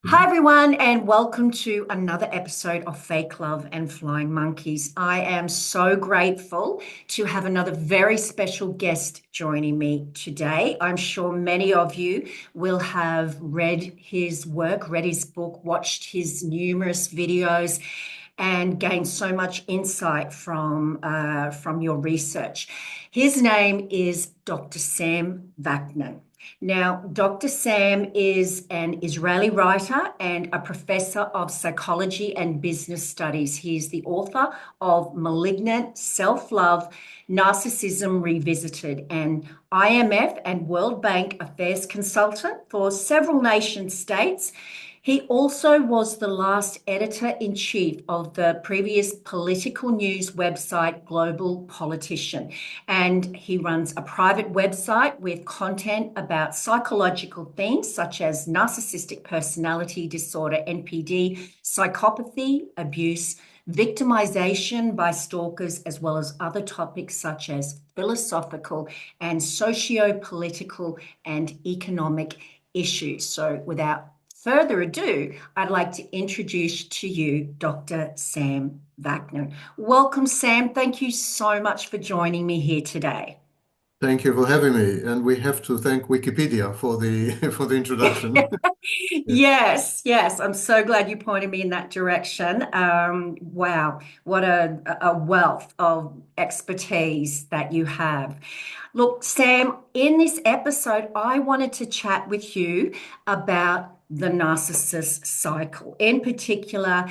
Hi, everyone, and welcome to another episode of Fake Love and Flying Monkeys. I am so grateful to have another very special guest joining me today. I'm sure many of you will have read his work, read his book, watched his numerous videos, and gained so much insight from your research. His name is Dr. Sam Vaknin. Now, Dr. Sam is an Israeli writer and a professor of psychology and business studies. He is the author of Malignant Self-Love, Narcissism Revisited, and IMF and World Bank Affairs consultant for several nation states. He also was the last editor-in-chief of the previous political news website Global Politician, and he runs a private website with content about psychological themes such as narcissistic personality disorder, NPD, psychopathy, abuse, victimization by stalkers, as well as other topics such as philosophical and socio-political and economic issues. So without further ado, I'd like to introduce to you Dr. Sam Vaknin. Welcome, Sam. Thank you so much for joining me here today. Thank you for having me, and we have to thank Wikipedia for the for the introduction. Yeah. Yes, yes. I'm so glad you pointed me in that direction. Wow, what a wealth of expertise that you have. Look, Sam, in this episode, I wanted to chat with you about the narcissist cycle, in particular,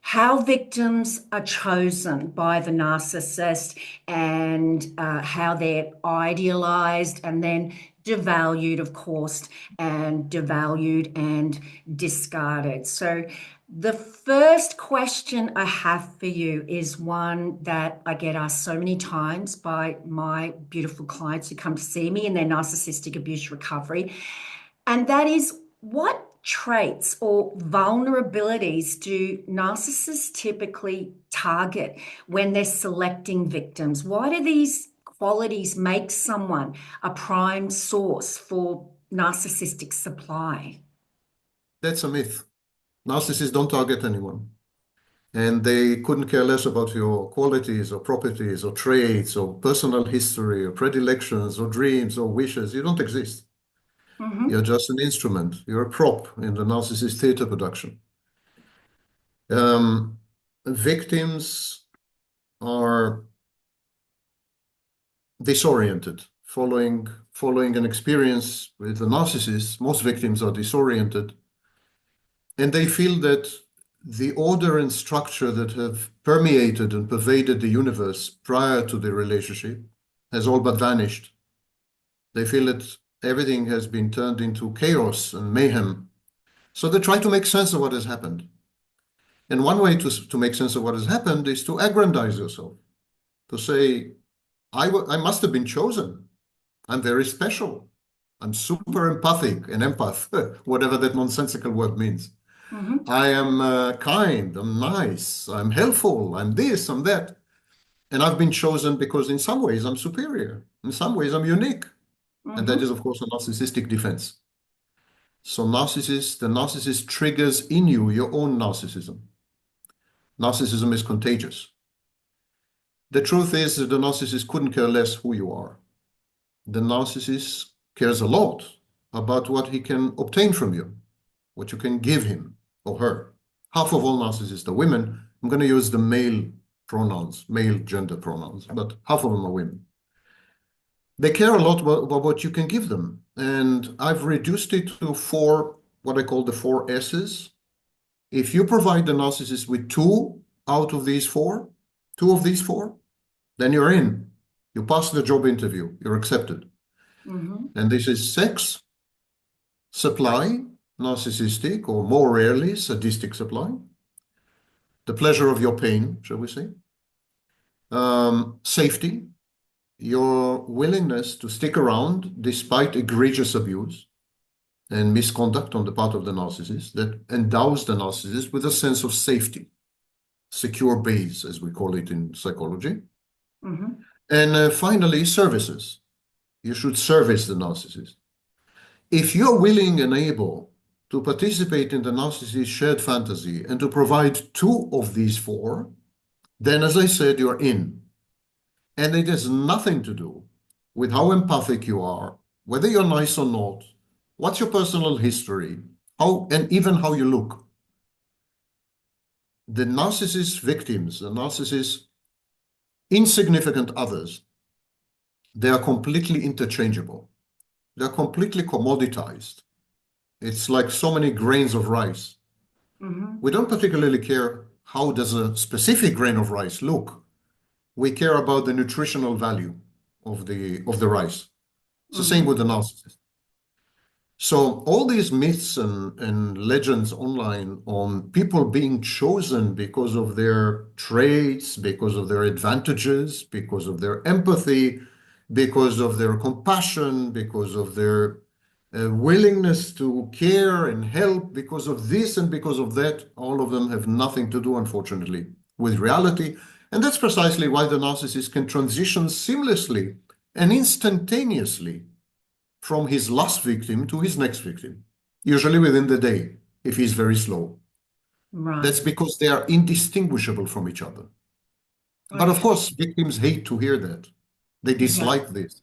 how victims are chosen by the narcissist and how they're idealized and then devalued, of course, and devalued and discarded. So, the first question I have for you is one that I get asked so many times by my beautiful clients who come to see me in their narcissistic abuse recovery. And that is, what traits or vulnerabilities do narcissists typically target when they're selecting victims? Why do these qualities make someone a prime source for narcissistic supply? That's a myth. Narcissists don't target anyone, and they couldn't care less about your qualities or properties or traits or personal history or predilections or dreams or wishes. You don't exist. You're Hmm. just an instrument. You're a prop in the narcissist theater production. Um, Victims are disoriented following an experience with a narcissist. Most victims are disoriented. And they feel that the order and structure that have permeated and pervaded the universe prior to the relationship has all but vanished. They feel that everything has been turned into chaos and mayhem. So they try to make sense of what has happened. And one way to make sense of what has happened is to aggrandize yourself, to say, I must have been chosen. I'm very special. I'm super empathic, an empath, whatever that nonsensical word means. Hmm. I am kind, I'm nice, I'm helpful, I'm this, I'm that. And I've been chosen because in some ways I'm superior. In some ways I'm unique. And that is, Hmm. of course, a narcissistic defense. So the narcissist triggers in you your own narcissism. Narcissism is contagious. The truth is that the narcissist couldn't care less who you are. The narcissist cares a lot about what he can obtain from you, what you can give him or her. Half of all narcissists are women. I'm going to use the male pronouns, male gender pronouns, but half of them are women. They care a lot about what you can give them. And I've reduced it to four, what I call the four S's. If you provide the narcissist with out of these four, two of these four, then you're in. You pass the job interview, you're accepted. Hmm. And this is sex, supply, narcissistic, or more rarely, sadistic supply, the pleasure of your pain, shall we say, safety, your willingness to stick around despite egregious abuse and misconduct on the part of the narcissist that endows the narcissist with a sense of safety, secure base, as we call it in psychology. Hmm. And finally, services. You should service the narcissist. If you're willing and able to participate in the narcissist's shared fantasy and to provide two of these four, then as I said, you're in. And it has nothing to do with how empathic you are, whether you're nice or not, what's your personal history, how, and even how you look. The narcissist victims, the narcissist insignificant others, they are completely interchangeable. They're completely commoditized. It's like so many grains of rice. Mm-hmm. We don't particularly care how does a specific grain of rice look. We care about the nutritional value of the rice. It's the same Mm-hmm. with the narcissist. So all these myths and legends online on people being chosen because of their traits, because of their advantages, because of their empathy, because of their compassion, because of their willingness to care and help, because of this and because of that, all of them have nothing to do, unfortunately, with reality. And that's precisely why the narcissist can transition seamlessly and instantaneously from his last victim to his next victim, usually within the day, if he's very slow. Right. That's because they are indistinguishable from each other. But of Okay. course, victims hate to hear that. They Yeah. dislike this.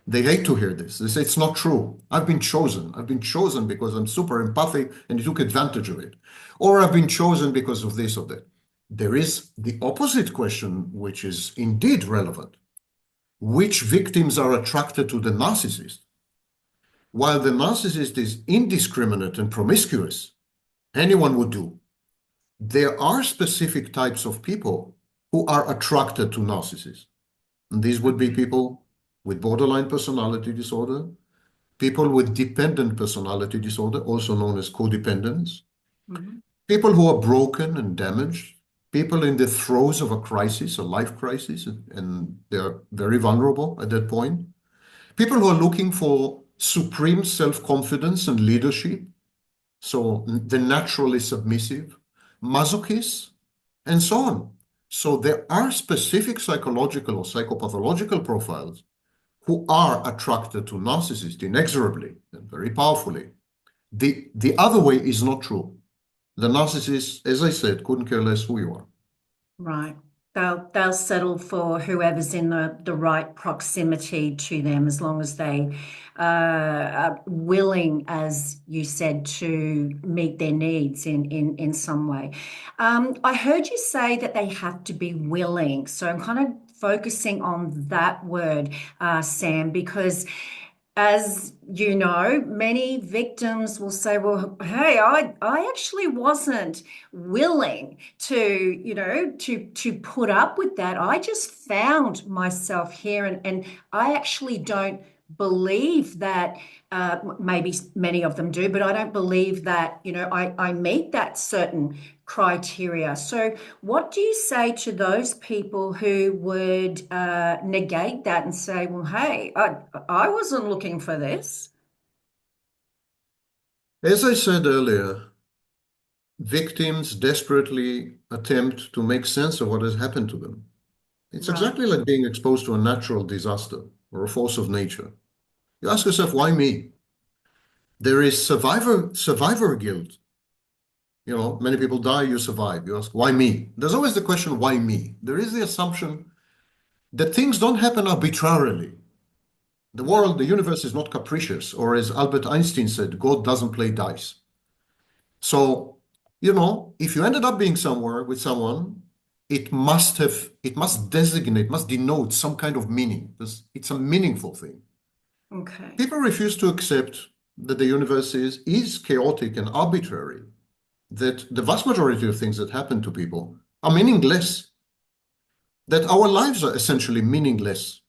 They hate to hear this. They say, it's not true. I've been chosen. I've been chosen because I'm super empathic and you took advantage of it. Or I've been chosen because of this or that. There is the opposite question, which is indeed relevant. Which victims are attracted to the narcissist? While the narcissist is indiscriminate and promiscuous, anyone would do, there are specific types of people who are attracted to narcissists. And these would be Okay. people with borderline personality disorder, people with dependent personality disorder, also known as codependence, Mm-hmm. people who are broken and damaged, people in the throes of a crisis, a life crisis, and they're very vulnerable at that point. People who are looking for supreme self-confidence and leadership, so the naturally submissive, masochists, and so on. So there are specific psychological or psychopathological profiles who are attracted to narcissists inexorably and very powerfully. The other way is not true. The narcissist, as I said, couldn't care less who you are. Right. They'll settle for whoever's in the right proximity to them as long as they are willing, as you said, to meet their needs in some way. I heard you say that they have to be willing. So I'm kind of focusing on that word, Sam, because as you know, many victims will say, well, hey, I actually wasn't willing to, to put up with that. I just found myself here and I actually don't believe that maybe many of them do, but I don't believe that, I meet that certain criteria. So what do you say to those people who would negate that and say, well, hey, I wasn't looking for this? As I said earlier, victims desperately attempt to make sense of what has happened to them. It's Right. exactly like being exposed to a natural disaster or a force of nature. You ask yourself, why me? There is survivor guilt. You know, many people die, you survive. You ask, why me? There's always the question, why me? There is the assumption that things don't happen arbitrarily. The Yeah. world, the universe is not capricious, or as Albert Einstein said, God doesn't play dice. So, if you ended up being somewhere with someone, it must designate, must denote some kind of meaning. It's a meaningful thing. Okay. People refuse to accept that the universe is chaotic and arbitrary, that the vast majority of things that happen to people are meaningless, that our lives are essentially meaningless,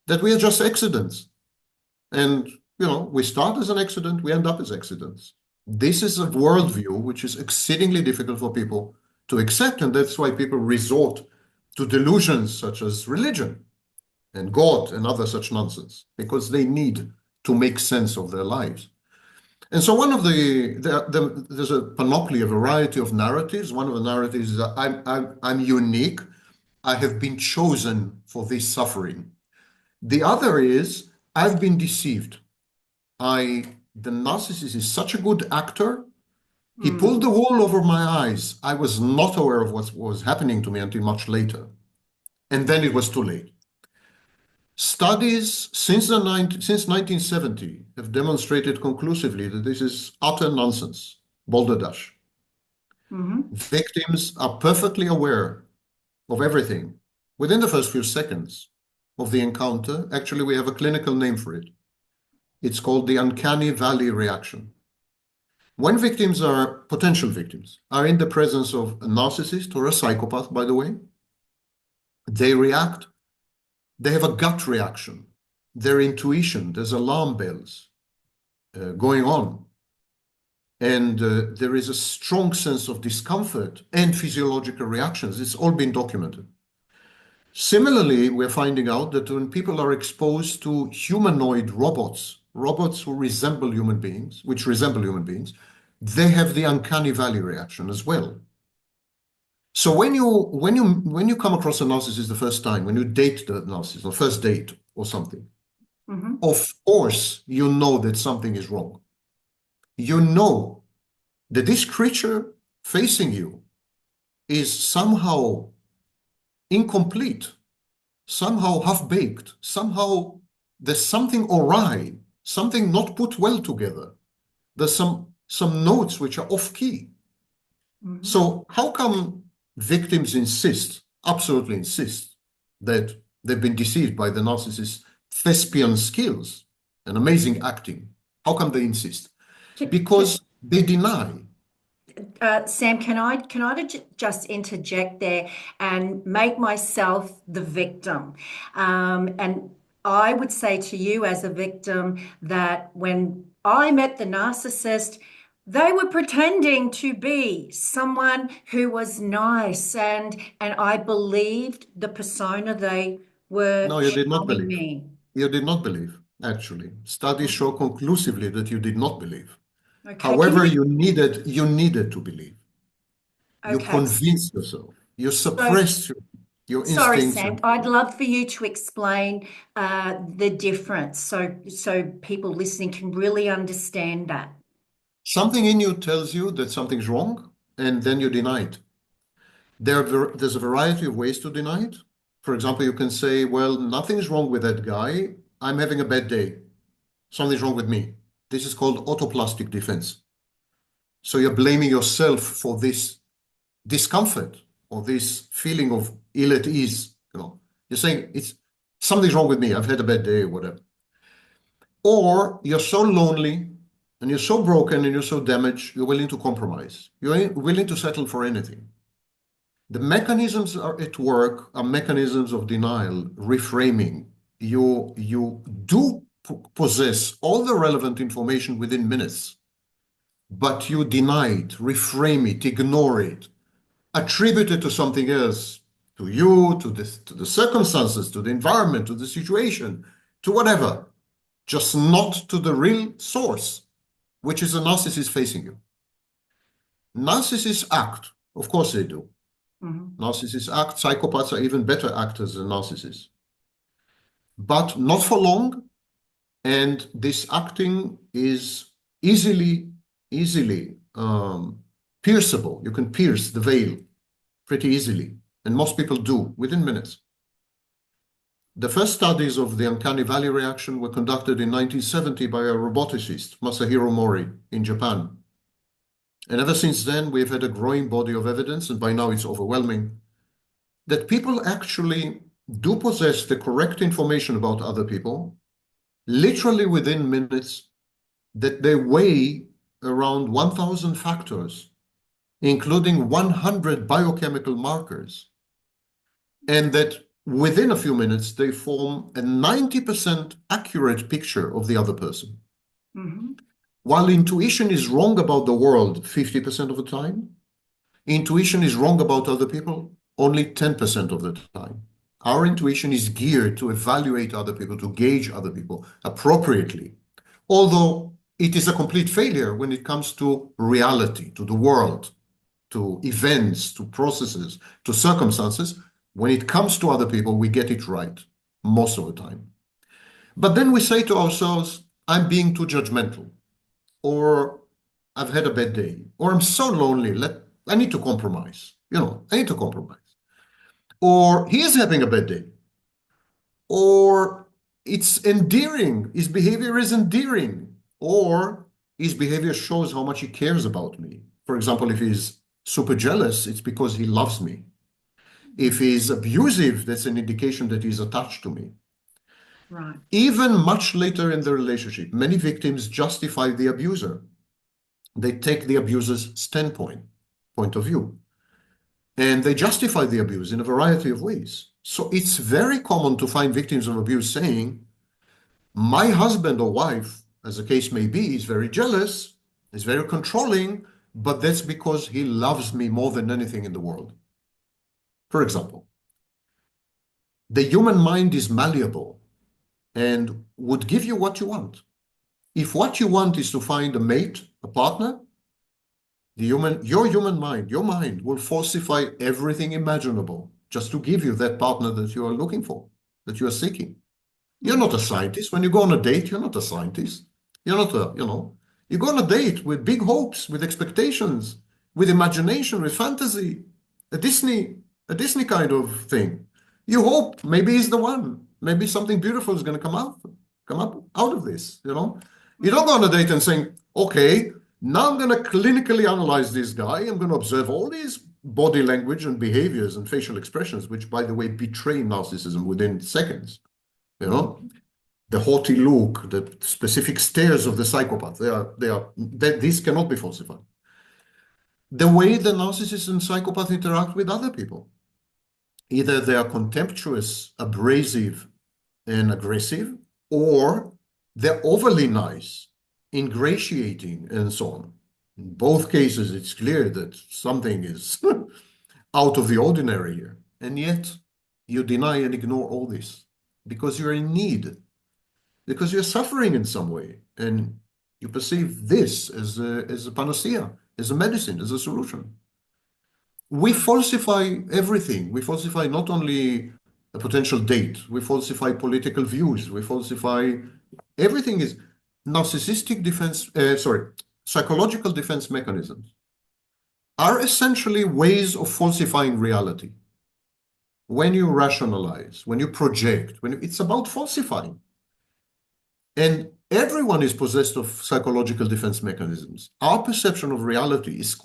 that we are just accidents. And, we start as an accident, we end up as accidents. This is a worldview which is exceedingly difficult for people to accept. And that's why people resort to delusions such as religion and God and other such nonsense, because they need to make sense of their lives. And so there's a panoply, a variety of narratives. One of the narratives is that I'm unique. I have been chosen for this suffering. The other is I've been deceived. I the narcissist is such a good actor. He pulled Mm. the wool over my eyes. I was not aware of what was happening to me until much later. And then it was too late. Studies since 1970 have demonstrated conclusively that this is utter nonsense, balderdash. Hmm. Victims are perfectly aware of everything within the first few seconds of the encounter. Actually, we have a clinical name for it. It's called the uncanny valley reaction. When victims are potential victims, are in the presence of a narcissist or a psychopath, by the way, they react, they have a gut reaction. Their intuition, there's alarm bells going on. And there is a strong sense of discomfort and physiological reactions. It's all been documented. Similarly, we're finding out that when people are exposed to humanoid robots, robots who resemble human beings, which resemble human beings, they have the uncanny valley reaction as well. So when you come across a narcissist the first time, when you date the narcissist, or first date or something, Hmm. of course you know that something is wrong. You know that this creature facing you is somehow incomplete, somehow half-baked, somehow there's something awry, something not put well together. There's some notes which are off-key. Hmm. So how come victims insist, absolutely insist, that they've been deceived by the narcissist's thespian skills and amazing acting? How come they insist? Because they deny. Sam, just interject there and make myself the victim? And I would say to you as a victim that when I met the narcissist, they were pretending to be someone who was nice, and I believed the persona they were No, you did not showing believe. me. You did not believe, actually. Studies show conclusively that you did not believe. Okay, can However, you? you needed to believe. You Okay, convinced yourself. You so. suppressed your Sorry, instincts. Sam. I'd love for you to explain the difference so people listening can really understand that. Something in you tells you that something's wrong, and then you deny it. There's a variety of ways to deny it. For example, you can say, well, nothing's wrong with that guy. I'm having a bad day. Something's wrong with me. This is called autoplastic defense. So you're blaming yourself for this discomfort or this feeling of ill at ease. You're saying it's something's wrong with me. I've had a bad day or whatever. Or you're so lonely and you're so broken and you're so damaged, you're willing to compromise. You're willing to settle for anything. The mechanisms are at work are mechanisms of denial, reframing. You do possess all the relevant information within minutes, but you deny it, reframe it, ignore it, attribute it to something else, to you, to the circumstances, to the environment, to the situation, to whatever, just not to the real source, which is a narcissist facing you. Narcissists act, of course they do. Mhm. Narcissists act, psychopaths are even better actors than narcissists, but not for long. And this acting is easily pierceable. You can pierce the veil pretty easily, and most people do within minutes. The first studies of the uncanny valley reaction were conducted in 1970 by a roboticist, Masahiro Mori, in Japan. And ever since then, we've had a growing body of evidence, and by now it's overwhelming, that people actually do possess the correct information about other people, literally within minutes, that they weigh around 1,000 factors, including 100 biochemical markers, and that within a few minutes, they form a 90% accurate picture of the other person. Mhm. While intuition is wrong about the world 50% of the time, intuition is wrong about other people only 10% of the time. Our intuition is geared to evaluate other people, to gauge other people appropriately, although it is a complete failure when it comes to reality, to the world, to events, to processes, to circumstances. When it comes to other people, we get it right most of the time. But then we say to ourselves, I'm being too judgmental. or I've had a bad day, or I'm so lonely, I need to compromise. I need to compromise. Or he is having a bad day, or it's endearing. His behavior is endearing, or his behavior shows how much he cares about me. For example, if he's super jealous, it's because he loves me. If he's abusive, that's an indication that he's attached to me. Right. Even much later in the relationship, many victims justify the abuser. They take the abuser's point of view, and they justify the abuse in a variety of ways. So it's very common to find victims of abuse saying, my husband or wife, as the case may be, is very jealous, is very controlling, but that's because he loves me more than anything in the world. For example, the human mind is malleable and would give you what you want. If what you want is to find a mate, a partner, your human mind, your mind will falsify everything imaginable just to give you that partner that you are looking for, that you are seeking. You're not a scientist. When you go on a date, you're not a scientist. You're not you go on a date with big hopes, with expectations, with imagination, with fantasy, a Disney, a Disney kind of thing. You hope maybe he's the one. Maybe something beautiful is going to come up out of this, You don't go on a date and saying, okay, now I'm going to clinically analyze this guy. I'm going to observe all these body language and behaviors and facial expressions, which, by the way, betray narcissism within seconds. The haughty look, the specific stares of the psychopath, these cannot be falsified. The way the narcissist and psychopath interact with other people, either they are contemptuous, abrasive, and aggressive, or they're overly nice, ingratiating, and so on. In both cases, it's clear that something is out of the ordinary here. And yet, you deny and ignore all this because you're in need, because you're suffering in some way, and you perceive this as a panacea, as a medicine, as a solution. We falsify everything. We falsify not only a potential date, we falsify political views, we falsify everything. Is narcissistic defense, psychological defense mechanisms are essentially ways of falsifying reality. When you rationalize, when you project, it's about falsifying. And everyone is possessed of psychological defense mechanisms. Our perception of reality is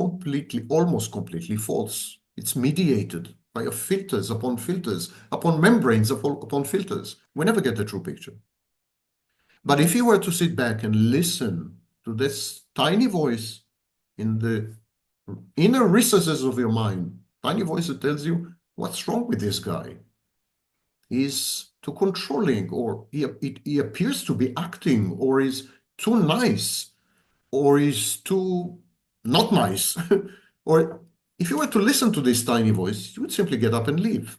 almost completely false. It's mediated by filters, upon membranes, upon filters. We never get the true picture. But if you were to sit back and listen to this tiny voice in the inner recesses of your mind, tiny voice that tells you what's wrong with this guy, is too controlling, or he appears to be acting, or is too nice, or is too not nice. Or if you were to listen to this tiny voice, you would simply get up and leave.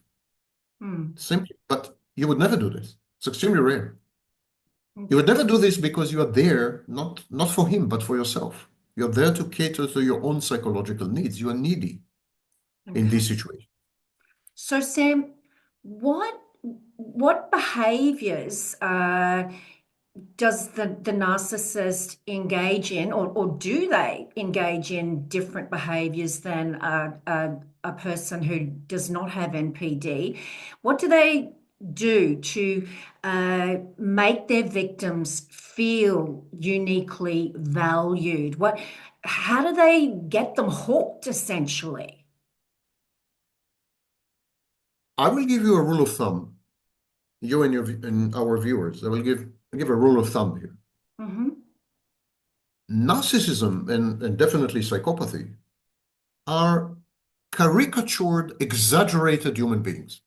Simply, but you would never do this. It's extremely rare. You would never do this because you are there, not for him, but for yourself. You're there to cater to your own psychological needs. You are needy in this situation. So, Sam, what behaviors does the narcissist engage in, or do they engage in different behaviors than a person who does not have NPD? What do they do to make their victims feel uniquely valued? How do they get them hooked, essentially? I will give you a rule of thumb, you and our viewers. I will give a rule of thumb here. Narcissism and definitely psychopathy are caricatured, exaggerated human beings.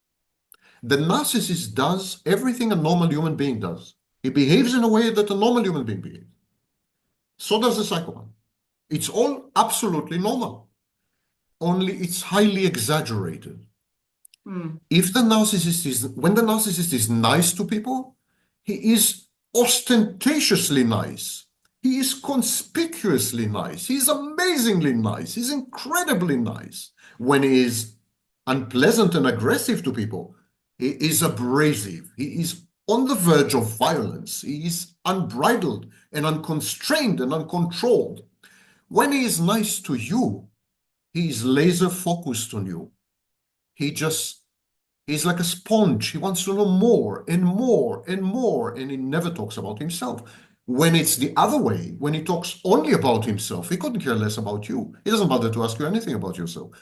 The narcissist does everything a normal human being does. He behaves in a way that a normal human being behaves. So does the psychopath. It's all absolutely normal, only it's highly exaggerated. When the narcissist is nice to people, he is ostentatiously nice. He is conspicuously nice. He's amazingly nice. He's incredibly nice. When he is unpleasant and aggressive to people, he is abrasive. He is on the verge of violence. He is unbridled and unconstrained and uncontrolled. When he is nice to you, he is laser focused on you. He's like a sponge. He wants to know more and more and more, and he never talks about himself. When it's the other way, when he talks only about himself, he couldn't care less about you. He doesn't bother to ask you anything about yourself.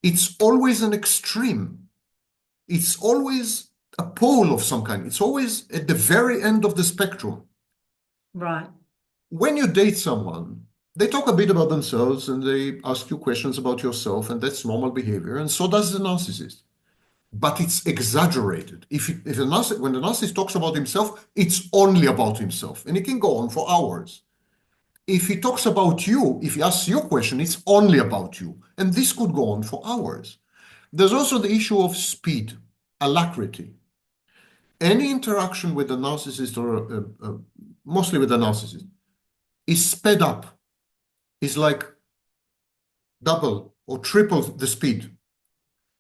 It's always an extreme. It's always a pole of some kind. It's always at the very end of the spectrum. Right. When you date someone, they talk a bit about themselves and they ask you questions about yourself, and that's normal behavior, and so does the narcissist. But it's exaggerated. When the narcissist talks about himself, it's only about himself, and it can go on for hours. If he talks about you, if he asks you a question, it's only about you, and this could go on for hours. There's also the issue of speed, alacrity. Any interaction with a narcissist, or mostly with a narcissist, is sped up, is like double or triple the speed.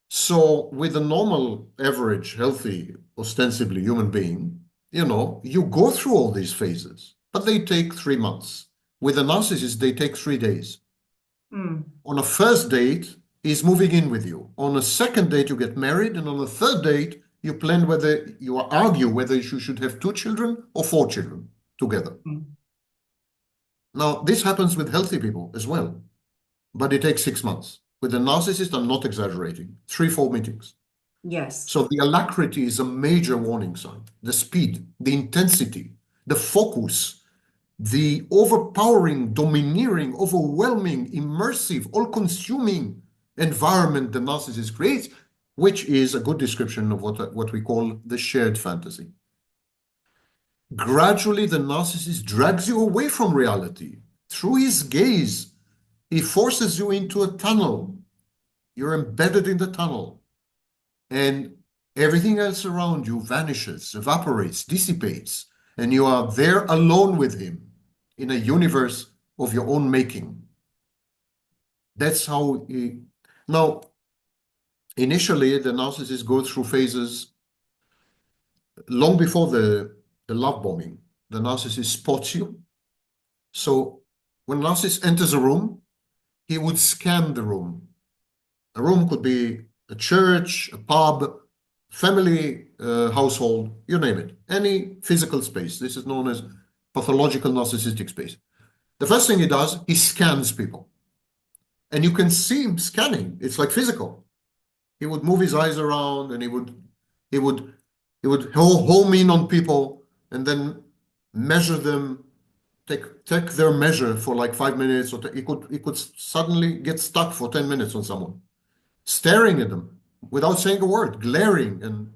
So with a normal, average, healthy, ostensibly human being, you go through all these phases, but they take 3 months. With a narcissist, they take 3 days. On a first date, he's moving in with you. On a second date, you get married, and on a third date, you plan whether you argue whether you should have 2 children or 4 children together. Now, this happens with healthy people as well, but it takes 6 months. With a narcissist, I'm not exaggerating, 3, 4 meetings. Yes. So the alacrity is a major warning sign. The speed, the intensity, the focus, the overpowering, domineering, overwhelming, immersive, all-consuming environment the narcissist creates, which is a good description of what we call the shared fantasy. Gradually, the narcissist drags you away from reality. Through his gaze, he forces you into a tunnel. You're embedded in the tunnel, and everything else around you vanishes, evaporates, dissipates, and you are there alone with him in a universe of your own making. That's how he... Now, initially, the narcissist goes through phases long before the love bombing. The narcissist spots you. So when a narcissist enters a room, he would scan the room. A room could be a church, a pub, family, household, you name it, any physical space. This is known as pathological narcissistic space. The first thing he does, he scans people. And you can see him scanning. It's like physical. He would move his eyes around, and he would home in on people and then measure them, take their measure for like 5 minutes, or he could suddenly get stuck for 10 minutes on someone, staring at them without saying a word, glaring, and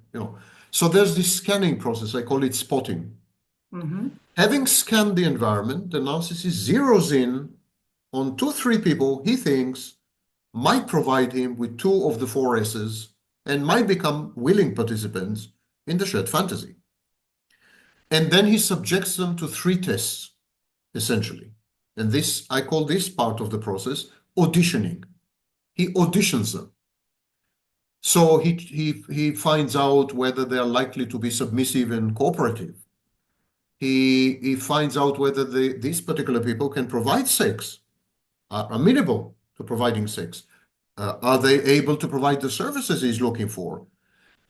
So there's this scanning process. I call it spotting. Having scanned the environment, the narcissist zeroes in on 2, 3 people he thinks might provide him with 2 of the 4 S's and might become willing participants in the shared fantasy. And then he subjects them to 3 tests, essentially. And I call this part of the process auditioning. He auditions them. So he finds out whether they are likely to be submissive and cooperative. He finds out whether these particular people can provide sex, are amenable to providing sex. Are they able to provide the services he's looking for?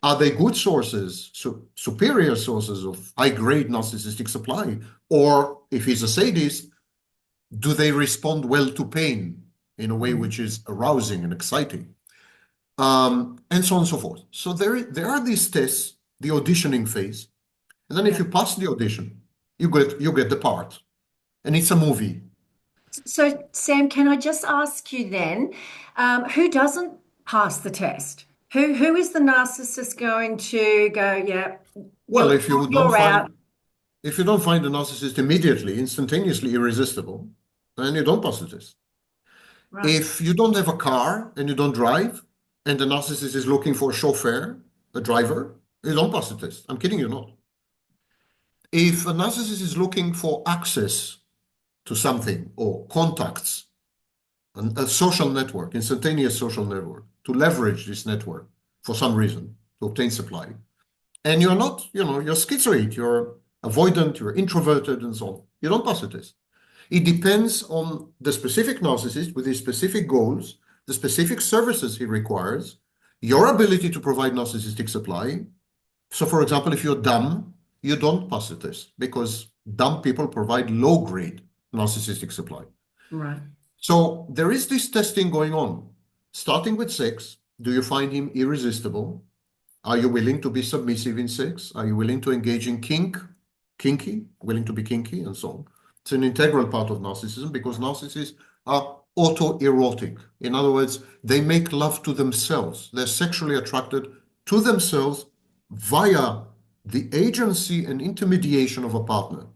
Are they good sources, superior sources of high-grade narcissistic supply? Or if he's a sadist, do they respond well to pain in a way which is arousing and exciting? And so on and so forth. So there are these tests, the auditioning phase. And then if you pass the audition, you get the part. And it's a movie. So, Sam, can I just ask you then, who doesn't pass the test? Who is the narcissist going to go, yeah, Well, if you you're out? don't find the narcissist immediately, instantaneously irresistible, then you don't pass the test. Right. If you don't have a car and you don't drive, and the narcissist is looking for a chauffeur, a driver, you don't pass the test. I'm kidding you not. If a narcissist is looking for access to something or contacts, a social network, instantaneous social network, to leverage this network for some reason, to obtain supply, And you're not, you're schizoid, you're avoidant, you're introverted, and so on. You don't pass the test. It depends on the specific narcissist with his specific goals, the specific services he requires, your ability to provide narcissistic supply. So, for example, if you're dumb, you don't pass the test because dumb people provide low-grade narcissistic supply. Right. So there is this testing going on, starting with sex. Do you find him irresistible? Are you willing to be submissive in sex? Are you willing to engage in kinky, willing to be kinky, and so on? It's an integral part of narcissism because narcissists are autoerotic. In other words, they make love to themselves. They're sexually attracted to themselves via the agency and intermediation of a partner.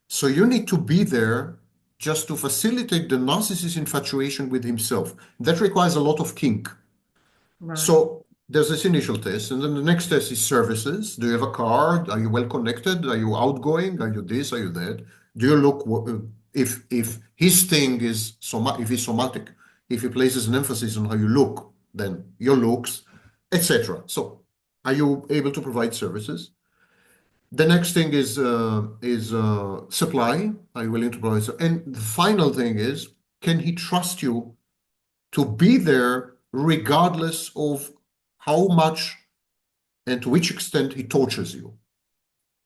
So you need to be there just to facilitate the narcissist's infatuation with himself. That requires a lot of kink. Right. So there's this initial test, and then the next test is services. Do you have a car? Are you well connected? Are you outgoing? Are you this? Are you that? Do you look, if his thing is if he's somatic, if he places an emphasis on how you look, then your looks, etc. So are you able to provide services? The next thing is supply. Are you willing to provide? And the final thing is, can he trust you to be there regardless of how much and to which extent he tortures you?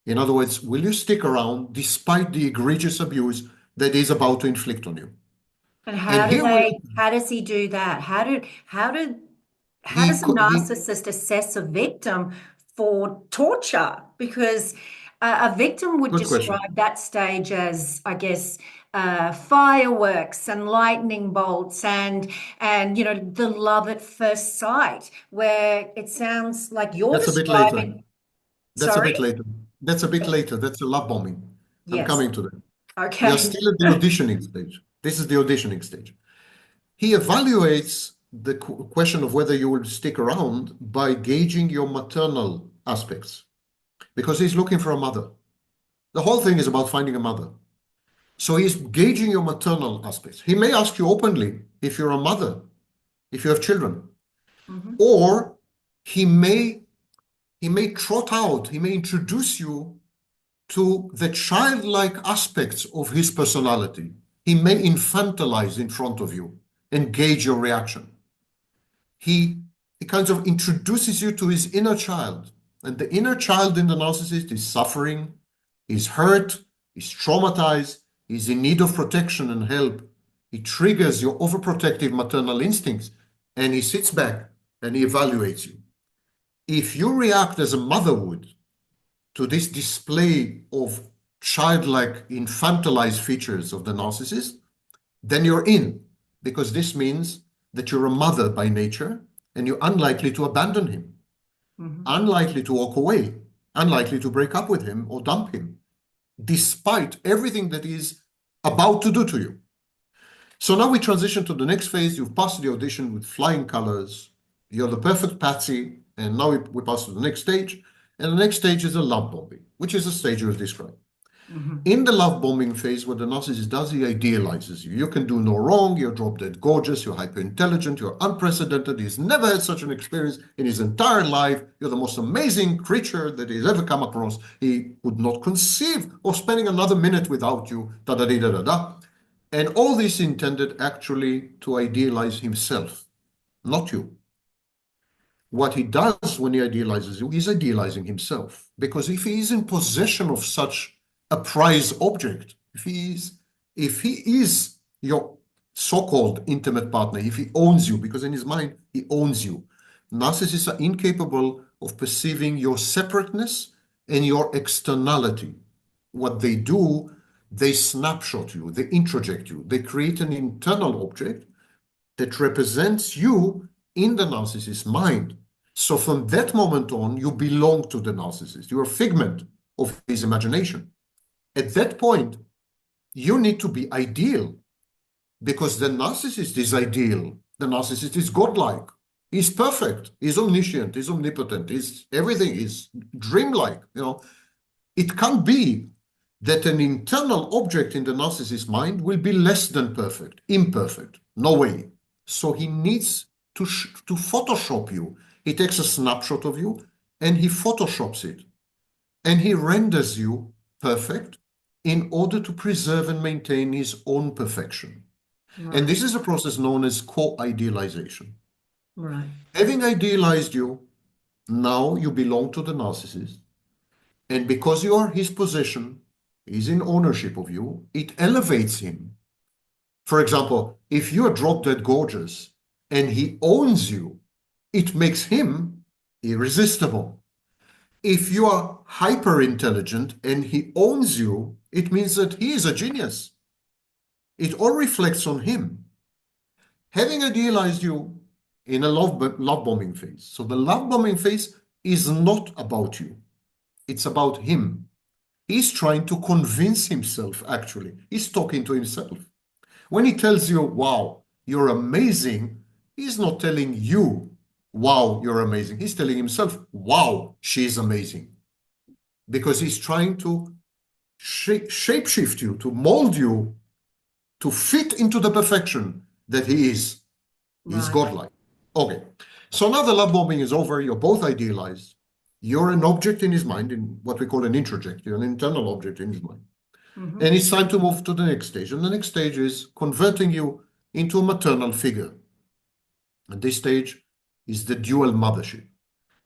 In other words, will you stick around despite the egregious abuse that he's about to inflict on you? And And here will how does he do that? How he does a co- he narcissist assess a victim for torture? Because a victim would good question. describe that stage as, I guess, fireworks and lightning bolts and the love at first sight, where it sounds like you're That's a bit later. describing. That's a bit Sorry? later. That's a bit later. That's a love bombing. I'm Yes. coming to that. We are Okay. still at the auditioning stage. This is the auditioning stage. He evaluates the question of whether you will stick around by gauging your maternal aspects, because he's looking for a mother. The whole thing is about finding a mother. So he's gauging your maternal aspects. He may ask you openly if you're a mother, if you have children, Mhm. or he may trot out, he may introduce you to the childlike aspects of his personality. He may infantilize in front of you and gauge your reaction. He kind of introduces you to his inner child. And the inner child in the narcissist is suffering, is hurt, is traumatized, is in need of protection and help. He triggers your overprotective maternal instincts and he sits back and he evaluates you. If you react as a mother would to this display of childlike, infantilized features of the narcissist, then you're in, because this means that you're a mother by nature and you're unlikely to abandon him, unlikely to walk away, unlikely to break up with him or dump him, despite everything that he's about to do to you. So now we transition to the next phase. You've passed the audition with flying colors. You're the perfect patsy. And now we pass to the next stage. And the next stage is a love bombing, which is the stage you have described. In the love bombing phase, what the narcissist does, he idealizes you. You can do no wrong. You're drop dead gorgeous. You're hyper intelligent. You're unprecedented. He's never had such an experience in his entire life. You're the most amazing creature that he's ever come across. He would not conceive of spending another minute without you. Da da da da da da. And all this intended actually to idealize himself, not you. What he does when he idealizes you, he's idealizing himself. Because if he is in possession of such a prize object, if he is your so-called intimate partner, if he owns you, because in his mind, he owns you, narcissists are incapable of perceiving your separateness and your externality. What they do, they snapshot you, they introject you, they create an internal object that represents you in the narcissist's mind. So from that moment on, you belong to the narcissist. You're a figment of his imagination. At that point, you need to be ideal because the narcissist is ideal. The narcissist is godlike. He's perfect. He's omniscient. He's omnipotent. He's everything. He's dreamlike. It can't be that an internal object in the narcissist's mind will be less than perfect, imperfect. No way. So he needs to Photoshop you. He takes a snapshot of you and he photoshops it and he renders you perfect in order to preserve and maintain his own perfection. And Right. this is a process known as co-idealization. Right. Having idealized you, now you belong to the narcissist. And because you are his possession, he's in ownership of you, it elevates him. For example, if you are drop dead gorgeous and he owns you, it makes him irresistible. If you are hyper intelligent and he owns you, it means that he is a genius. It all reflects on him. Having idealized you in a love bombing phase. So the love bombing phase is not about you, it's about him. He's trying to convince himself, actually. He's talking to himself. When he tells you, wow, you're amazing, he's not telling you, wow, you're amazing. He's telling himself, wow, she's amazing. Because he's trying to shapeshift you, to mold you, to fit into the perfection that he is. He's Right. godlike. Okay. So now the love bombing is over. You're both idealized. You're an object in his mind, in what we call an introject. You're an internal object in his mind. Mm-hmm. And it's time to move to the next stage. And the next stage is converting you into a maternal figure. And this stage is the dual mothership.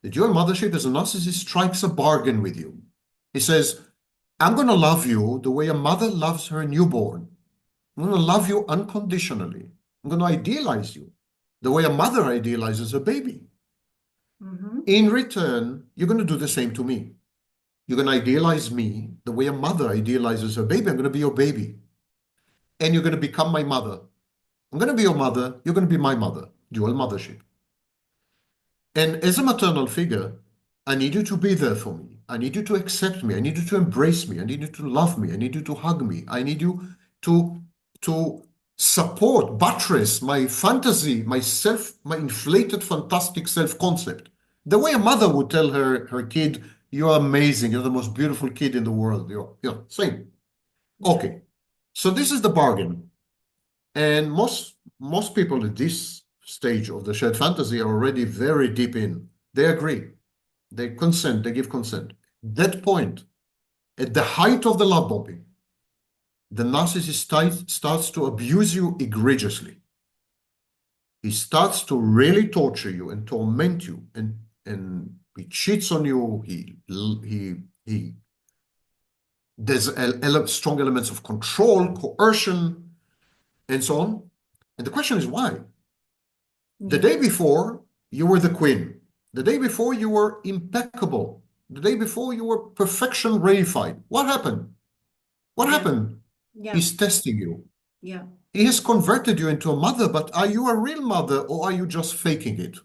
The dual mothership is a narcissist strikes a bargain with you. He says, I'm going to love you the way a mother loves her newborn. I'm going to love you unconditionally. I'm going to idealize you the way a mother idealizes a baby. Mm-hmm. In return, you're going to do the same to me. You're going to idealize me the way a mother idealizes her baby. I'm going to be your baby. And you're going to become my mother. I'm going to be your mother. You're going to be my mother. Dual mothership. And as a maternal figure, I need you to be there for me. I need you to accept me. I need you to embrace me. I need you to love me. I need you to hug me. I need you to support, buttress my fantasy, my inflated, fantastic self-concept. The way a mother would tell her kid, you're amazing. You're the most beautiful kid in the world. Same. Okay. So this is the bargain. And most people at this stage of the shared fantasy are already very deep in. They agree. They consent. They give consent. That point, at the height of the love bombing, the narcissist starts to abuse you egregiously. He starts to really torture you and torment you, and he cheats on you. He there's strong elements of control, coercion, and so on. And the question is why? The Yeah. day before, you were the queen. The day before, you were impeccable. The day before, you were perfection reified. What happened? What Yeah. happened? Yeah. He's testing you. Yeah. He has converted you into a mother, but are you a real mother or are you just faking it?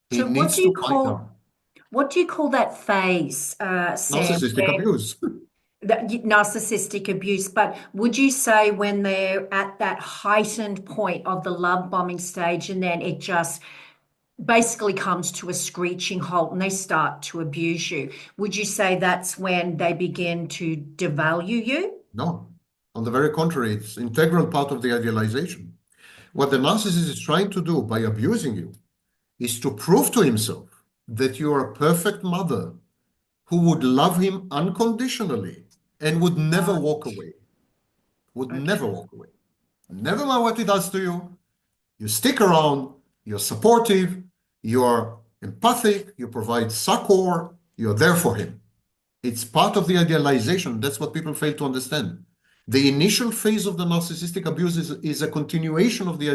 He So what needs do to you find out. call that phase, Sam, Narcissistic where abuse. narcissistic abuse? But would you say when they're at that heightened point of the love bombing stage and then it just basically comes to a screeching halt and they start to abuse you, would you say that's when they begin to devalue you? No, on the very contrary, it's integral part of the idealization. What the narcissist is trying to do by abusing you is to prove to himself that you are a perfect mother who would love him unconditionally and would never walk Right. away, would never Okay. walk away. Never mind what he does to you, you stick around, you're supportive, you're empathic, you provide succor, you're there for him. It's part of the idealization. That's what people fail to understand. The initial phase of the narcissistic abuse is a continuation of the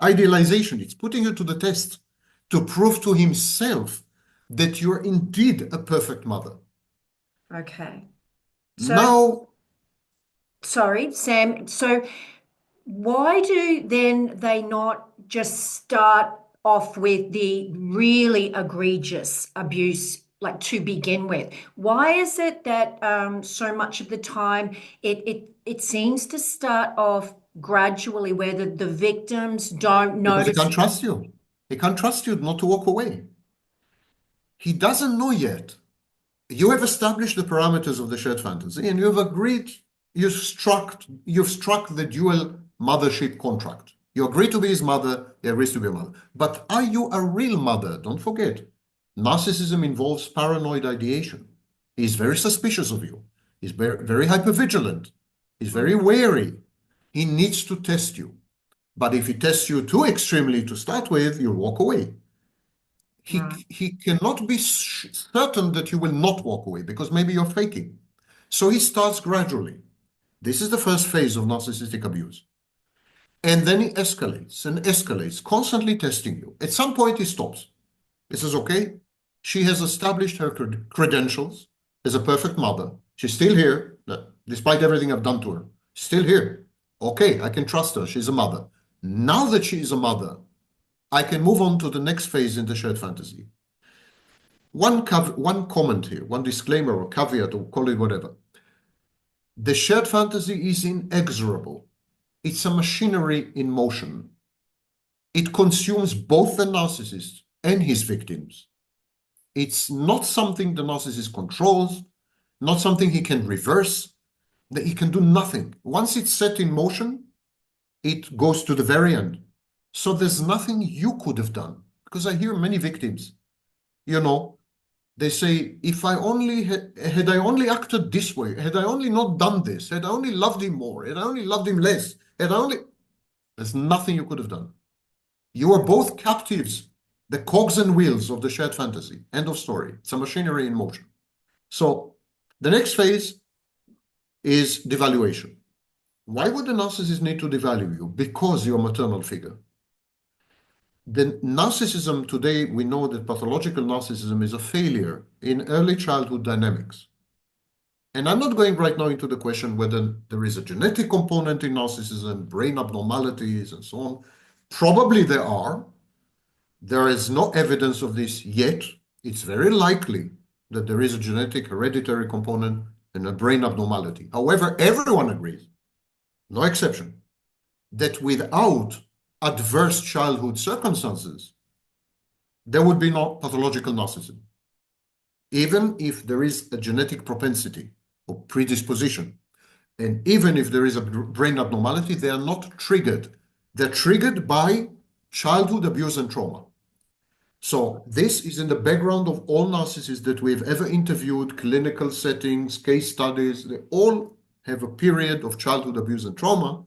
idealization. It's putting you to the test to prove to himself that you're indeed a perfect mother. Okay. So, Now, sorry, Sam. So, why do then they not just start off with the really egregious abuse, like to begin with? Why is it that so much of the time it seems to start off gradually, where the victims don't because he notice? can't trust you. He can't trust you not to walk away. He doesn't know yet. You have established the parameters of the shared fantasy and you have agreed, you've struck the dual mothership contract. You agree to be his mother, he agrees to be a mother. But are you a real mother? Don't forget. Narcissism involves paranoid ideation. He's very suspicious of you. He's very, very hypervigilant. He's very Mhm. wary. He needs to test you. But if he tests you too extremely to start with, you'll walk away. Right. He cannot be certain that you will not walk away because maybe you're faking. So he starts gradually. This is the first phase of narcissistic abuse. And then he escalates and escalates, constantly testing you. At some point, he stops. He says, okay, she has established her credentials as a perfect mother. She's still here, despite everything I've done to her. She's still here. Okay, I can trust her. She's a mother. Now that she is a mother, I can move on to the next phase in the shared fantasy. One comment here, one disclaimer or caveat, or call it whatever. The shared fantasy is inexorable. It's a machinery in motion. It consumes both the narcissist and his victims. It's not something the narcissist controls, not something he can reverse, that he can do nothing. Once it's set in motion, it goes to the very end. So there's nothing you could have done. Because I hear many victims, you know, they say, if I only had I only acted this way, had I only not done this, had I only loved him more, had I only loved him less, had I only, there's nothing you could have done. You are both captives, the cogs and wheels of the shared fantasy. End of story. It's a machinery in motion. So the next phase is devaluation. Why would the narcissist need to devalue you? Because you're a maternal figure. The narcissism today, we know that pathological narcissism is a failure in early childhood dynamics. And I'm not going right now into the question whether there is a genetic component in narcissism, brain abnormalities, and so on. Probably there are. There is no evidence of this yet. It's very likely that there is a genetic hereditary component and a brain abnormality. However, everyone agrees, no exception, that without adverse childhood circumstances, there would be no pathological narcissism. Even if there is a genetic propensity or predisposition, and even if there is a brain abnormality, they are not triggered. They're triggered by childhood abuse and trauma. So this is in the background of all narcissists that we've ever interviewed, clinical settings, case studies. They all have a period of childhood abuse and trauma.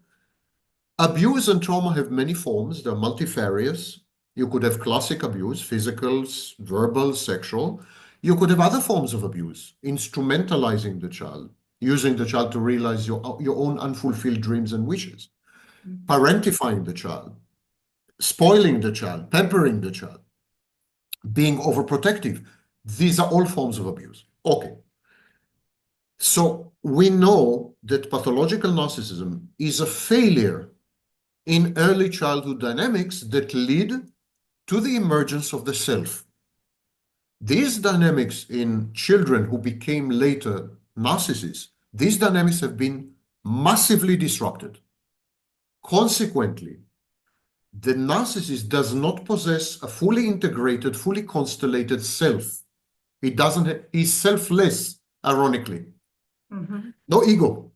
Abuse and trauma have many forms. They're multifarious. You could have classic abuse, physical, verbal, sexual. You could have other forms of abuse, instrumentalizing the child, using the child to realize your own unfulfilled dreams and wishes, parentifying the child, spoiling the child, pampering the child, being overprotective. These are all forms of abuse. Okay. So we know that pathological narcissism is a failure in early childhood dynamics that lead to the emergence of the self. These dynamics in children who became later narcissists, these dynamics have been massively disrupted. Consequently, the narcissist does not possess a fully integrated, fully constellated self. He doesn't have, he's selfless, ironically. Mm-hmm. No ego.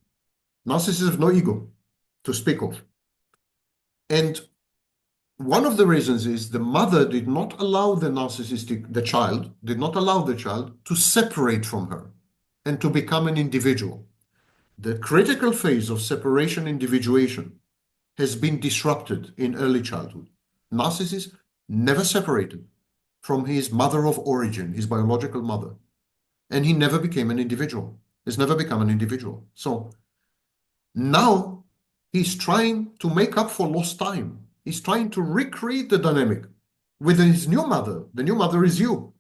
Narcissists have no ego to speak of. And one of the reasons is the mother did not allow the child, did not allow the child to separate from her and to become an individual. The critical phase of separation individuation has been disrupted in early childhood. Narcissist never separated from his mother of origin, his biological mother, and he never became an individual. He's never become an individual. So now he's trying to make up for lost time. He's trying to recreate the dynamic with his new mother. The new mother is you.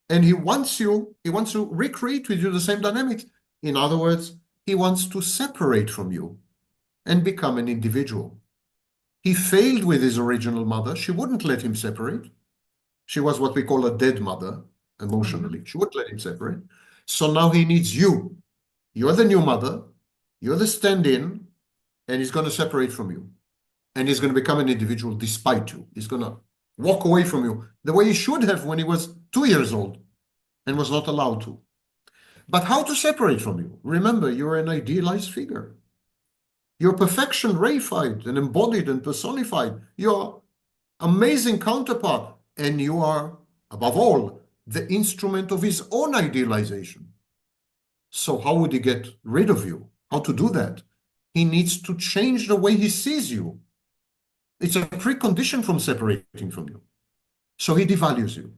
And he wants to recreate with you the same dynamics. In other words, he wants to separate from you and become an individual. He failed with his original mother. She wouldn't let him separate. She was what we call a dead mother emotionally. She wouldn't let him separate. So now he needs you. You're the new mother. You're the stand-in, and he's going to separate from you. And he's going to become an individual despite you. He's going to walk away from you the way he should have when he was 2 years old and was not allowed to. But how to separate from you? Remember, you're an idealized figure. You're perfection reified and embodied and personified. You're amazing counterpart, and you are above all, the instrument of his own idealization. So how would he get rid of you? How to do that? He needs to change the way he sees you. It's a precondition from separating from you. So he devalues you.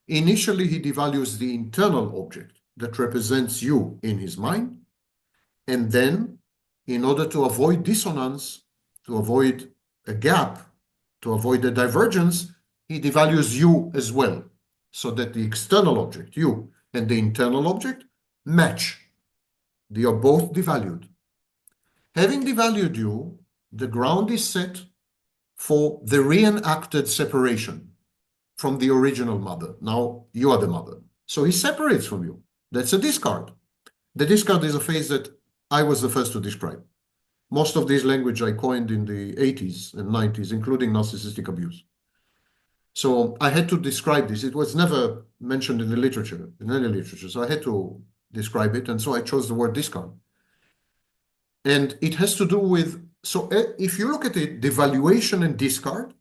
Initially, he devalues the internal object that represents you in his mind. And then, in order to avoid dissonance, to avoid a gap, to avoid a divergence, he devalues you as well, so that the external object, you, and the internal object match. They are both devalued. Having devalued you, the ground is set for the reenacted separation from the original mother. Now you are the mother. So he separates from you. That's a discard. The discard is a phase that I was the first to describe. Most of this language I coined in the 80s and 90s, including narcissistic abuse. So I had to describe this. It was never mentioned in the literature, in any literature. So I had to describe it. And so I chose the word discard. And it has to do with, so if you look at it, devaluation and discard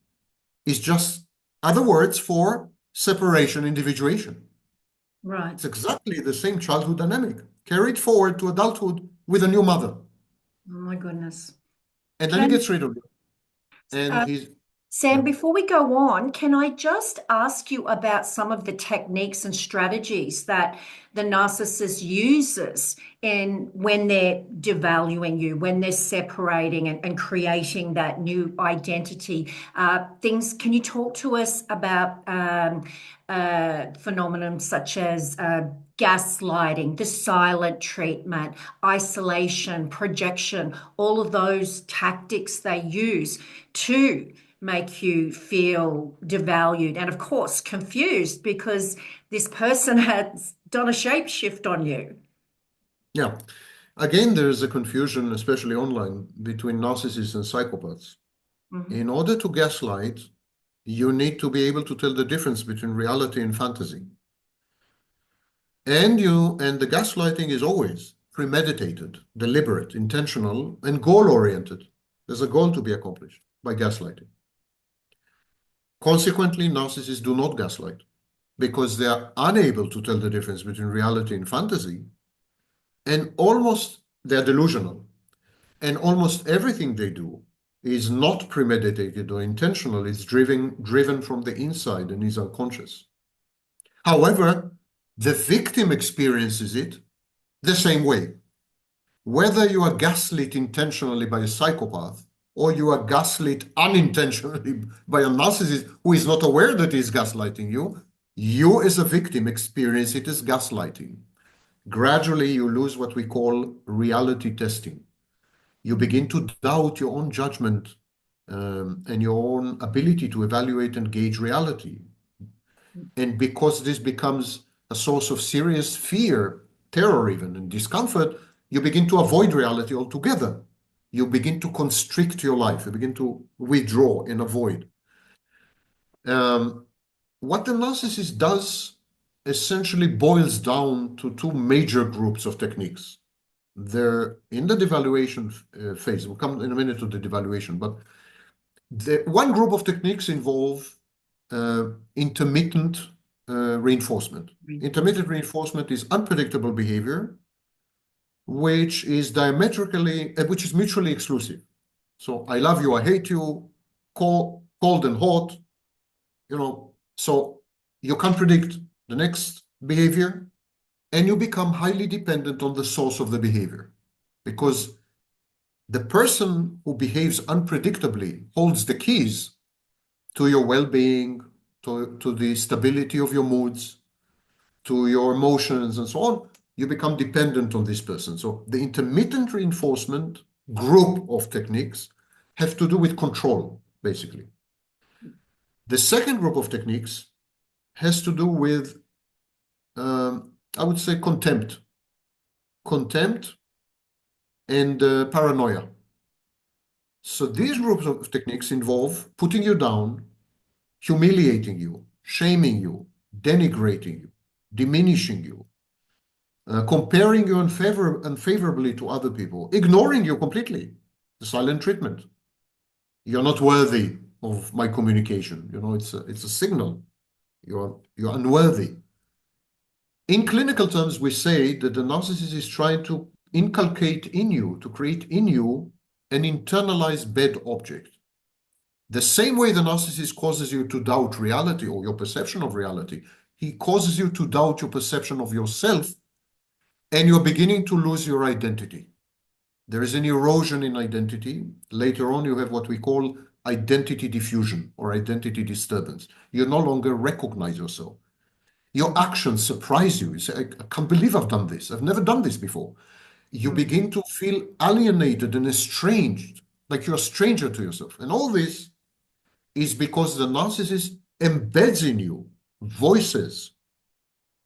is just other words for separation, individuation. Right. It's exactly the same childhood dynamic, carried forward to adulthood with a new mother. Oh my goodness. And then he gets rid of you. And Uh, he's, Sam, yeah. before we go on, can I just ask you about some of the techniques and strategies that the narcissist uses in when they're devaluing you, when they're separating and creating that new identity? Can you talk to us about phenomenon such as gaslighting, the silent treatment, isolation, projection, all of those tactics they use to make you feel devalued and, of course, confused because this person has done a shapeshift on you. Yeah. Again, there is a confusion, especially online, between narcissists and psychopaths. Mhm. In order to gaslight, you need to be able to tell the difference between reality and fantasy. And the gaslighting is always premeditated, deliberate, intentional, and goal-oriented. There's a goal to be accomplished by gaslighting. Consequently, narcissists do not gaslight because they are unable to tell the difference between reality and fantasy, and almost they're delusional. And almost everything they do is not premeditated or intentional. It's driven from the inside and is unconscious. However, the victim experiences it the same way. Whether you are gaslit intentionally by a psychopath or you are gaslit unintentionally by a narcissist who is not aware that he's gaslighting you, you as a victim experience it as gaslighting. Gradually, you lose what we call reality testing. You begin to doubt your own judgment and your own ability to evaluate and gauge reality. And because this becomes a source of serious fear, terror even, and discomfort, you begin to avoid reality altogether. You begin to constrict your life. You begin to withdraw and avoid. What the narcissist does essentially boils down to two major groups of techniques. They're in the devaluation phase. We'll come in a minute to the devaluation, but one group of techniques involve intermittent reinforcement. Intermittent reinforcement is unpredictable behavior, which is which is mutually exclusive. So I love you, I hate you, cold and hot, so you can't predict the next behavior, and you become highly dependent on the source of the behavior because the person who behaves unpredictably holds the keys to your well-being, to the stability of your moods, to your emotions, and so on. You become dependent on this person. So the intermittent reinforcement group of techniques have to do with control, basically. The second group of techniques has to do with, I would say, contempt and paranoia. So these groups of techniques involve putting you down, humiliating you, shaming you, denigrating you, diminishing you, comparing you unfavorably to other people, ignoring you completely, the silent treatment. You're not worthy of my communication. It's a signal. You're unworthy. In clinical terms, we say that the narcissist is trying to inculcate in you, to create in you an internalized bad object. The same way the narcissist causes you to doubt reality or your perception of reality, he causes you to doubt your perception of yourself, and you're beginning to lose your identity. There is an erosion in identity. Later on, you have what we call identity diffusion or identity disturbance. You no longer recognize yourself. Your actions surprise you. You say, I can't believe I've done this. I've never done this before. You begin to feel alienated and estranged, like you're a stranger to yourself. And all this is because the narcissist embeds in you voices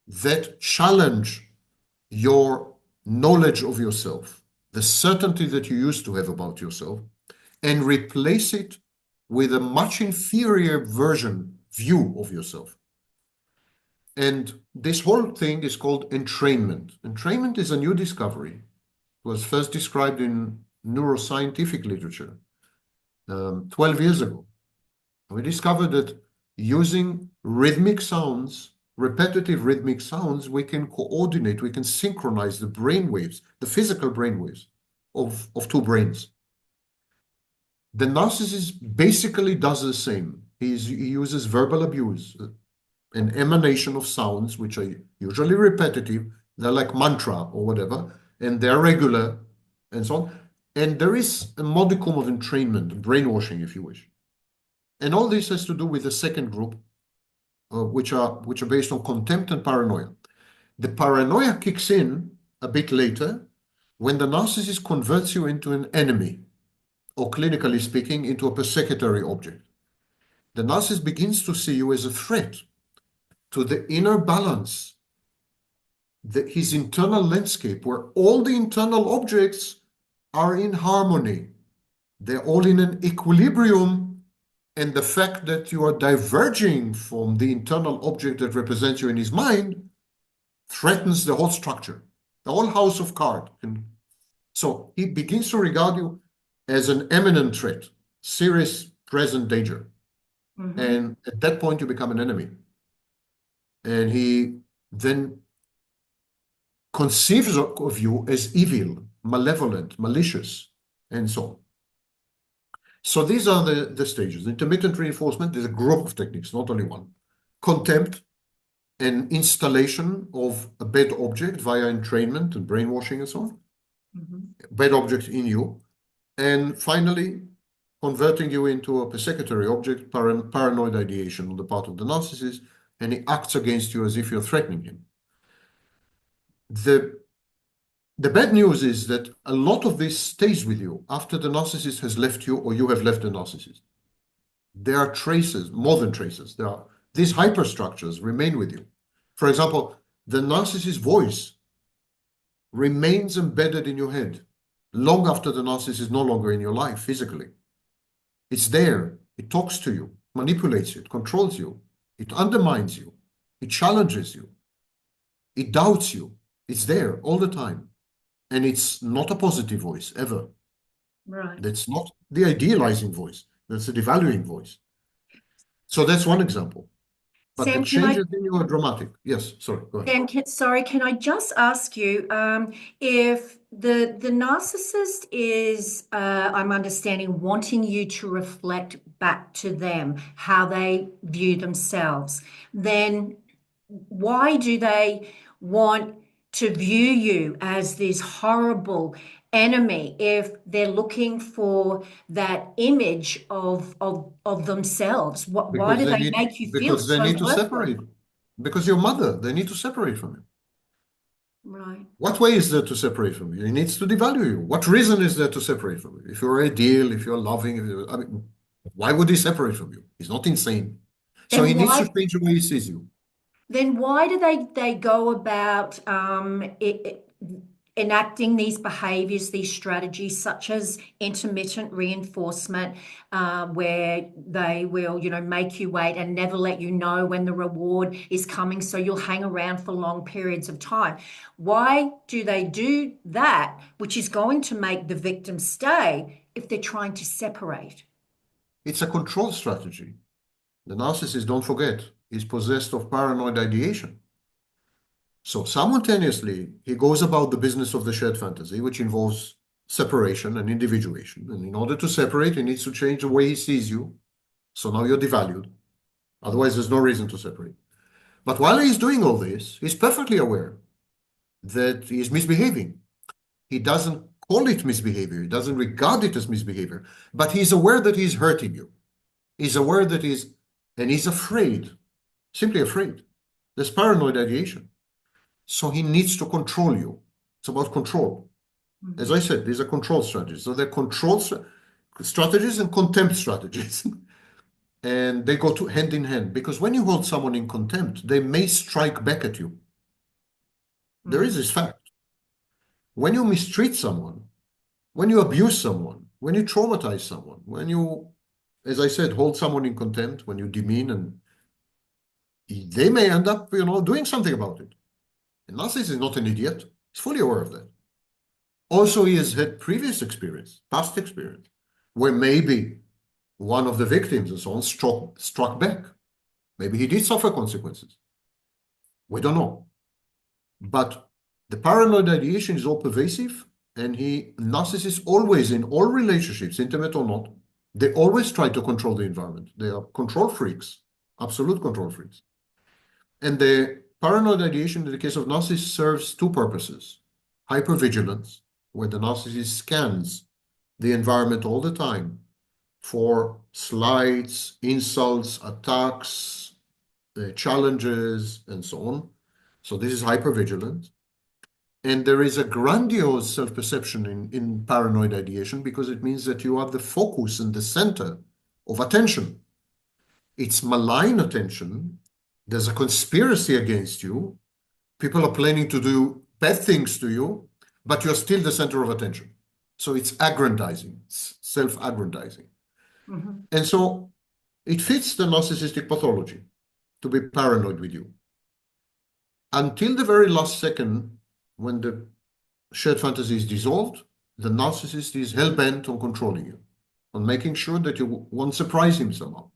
that challenge your knowledge of yourself, the certainty that you used to have about yourself, and replace it with a much inferior view of yourself. And this whole thing is called entrainment. Entrainment is a new discovery. It was first described in neuroscientific literature 12 years ago. We discovered that using rhythmic sounds, repetitive rhythmic sounds, we can coordinate, we can synchronize the brain waves, the physical brain waves of two brains. The narcissist basically does the same. He uses verbal abuse, an emanation of sounds, which are usually repetitive. They're like mantra or whatever, and they're regular and so on. And there is a modicum of entrainment, brainwashing, if you wish. And all this has to do with the second group, which are based on contempt and paranoia. The paranoia kicks in a bit later when the narcissist converts you into an enemy, or clinically speaking, into a persecutory object. The narcissist begins to see you as a threat to the inner balance, his internal landscape, where all the internal objects are in harmony. They're all in an equilibrium, and the fact that you are diverging from the internal object that represents you in his mind threatens the whole structure, the whole house of cards. And so he begins to regard you as an imminent threat, serious present danger. And at that point, you become an enemy. And he then conceives of you as evil, malevolent, malicious, and so on. So these are the stages. Intermittent reinforcement is a group of techniques, not only one. Contempt and installation of a bad object via entrainment and brainwashing and so on. Bad object in you. And finally, converting you into a persecutory object, paranoid ideation on the part of the narcissist, and he acts against you as if you're threatening him. The bad news is that a lot of this stays with you after the narcissist has left you or you have left the narcissist. There are traces, more than traces. These hyperstructures remain with you. For example, the narcissist's voice remains embedded in your head long after the narcissist is no longer in your life physically. It's there. It talks to you, manipulates you, it controls you, it undermines you, it challenges you, it doubts you. It's there all the time. And it's not a positive voice, ever. Right. That's not the idealizing voice. That's a devaluing voice. So that's one example. But Sam, the changes in you are dramatic. Yes, sorry, go ahead. Sam, can I just ask you if the narcissist is, I'm understanding, wanting you to reflect back to them how they view themselves, then why do they want to view you as this horrible enemy if they're looking for that image of themselves? Why do they make you feel Because they so need to worthless? separate. Because your mother, they need to separate from you. Right. What way is there to separate from you? He needs to devalue you. What reason is there to separate from you? If you're ideal, if you're loving, I mean, why would he separate from you? He's not insane. So he Then needs to why change the way he sees you. then why do they go about enacting these behaviors, these strategies, such as intermittent reinforcement, where they will, make you wait and never let you know when the reward is coming, so you'll hang around for long periods of time? Why do they do that, which is going to make the victim stay if they're trying to separate? It's a control strategy. The narcissist, don't forget, is possessed of paranoid ideation. So simultaneously, he goes about the business of the shared fantasy, which involves separation and individuation. And in order to separate, he needs to change the way he sees you. So now you're devalued. Otherwise, there's no reason to separate. But while he's doing all this, he's perfectly aware that he is misbehaving. He doesn't call it misbehavior. He doesn't regard it as misbehavior, but he's aware that he's hurting you. He's aware that and he's afraid, simply afraid. There's paranoid ideation. So he needs to control you. It's about control. As I said, these are control strategies. So they're control strategies and contempt strategies. And they go hand in hand, because when you hold someone in contempt, they may strike back at you. There is this fact. When you mistreat someone, when you abuse someone, when you traumatize someone, when you, as I said, hold someone in contempt, when you demean, and they may end up, doing something about it. And Narcissus is not an idiot. He's fully aware of that. Also, he has had previous experience, past experience, where maybe one of the victims and so on struck back. Maybe he did suffer consequences. We don't know. But the paranoid ideation is all pervasive, and narcissists always, in all relationships, intimate or not, they always try to control the environment. They are control freaks, absolute control freaks. And the paranoid ideation in the case of narcissists serves two purposes. Hypervigilance, where the narcissist scans the environment all the time for slights, insults, attacks, challenges, and so on. So this is hypervigilance. And there is a grandiose self-perception in paranoid ideation, because it means that you are the focus and the center of attention. It's malign attention. There's a conspiracy against you. People are planning to do bad things to you, but you're still the center of attention. So it's aggrandizing, it's self-aggrandizing. And so it fits the narcissistic pathology to be paranoid with you. Until the very last second, when the shared fantasy is dissolved, the narcissist is hell-bent on controlling you, on making sure that you won't surprise him somehow,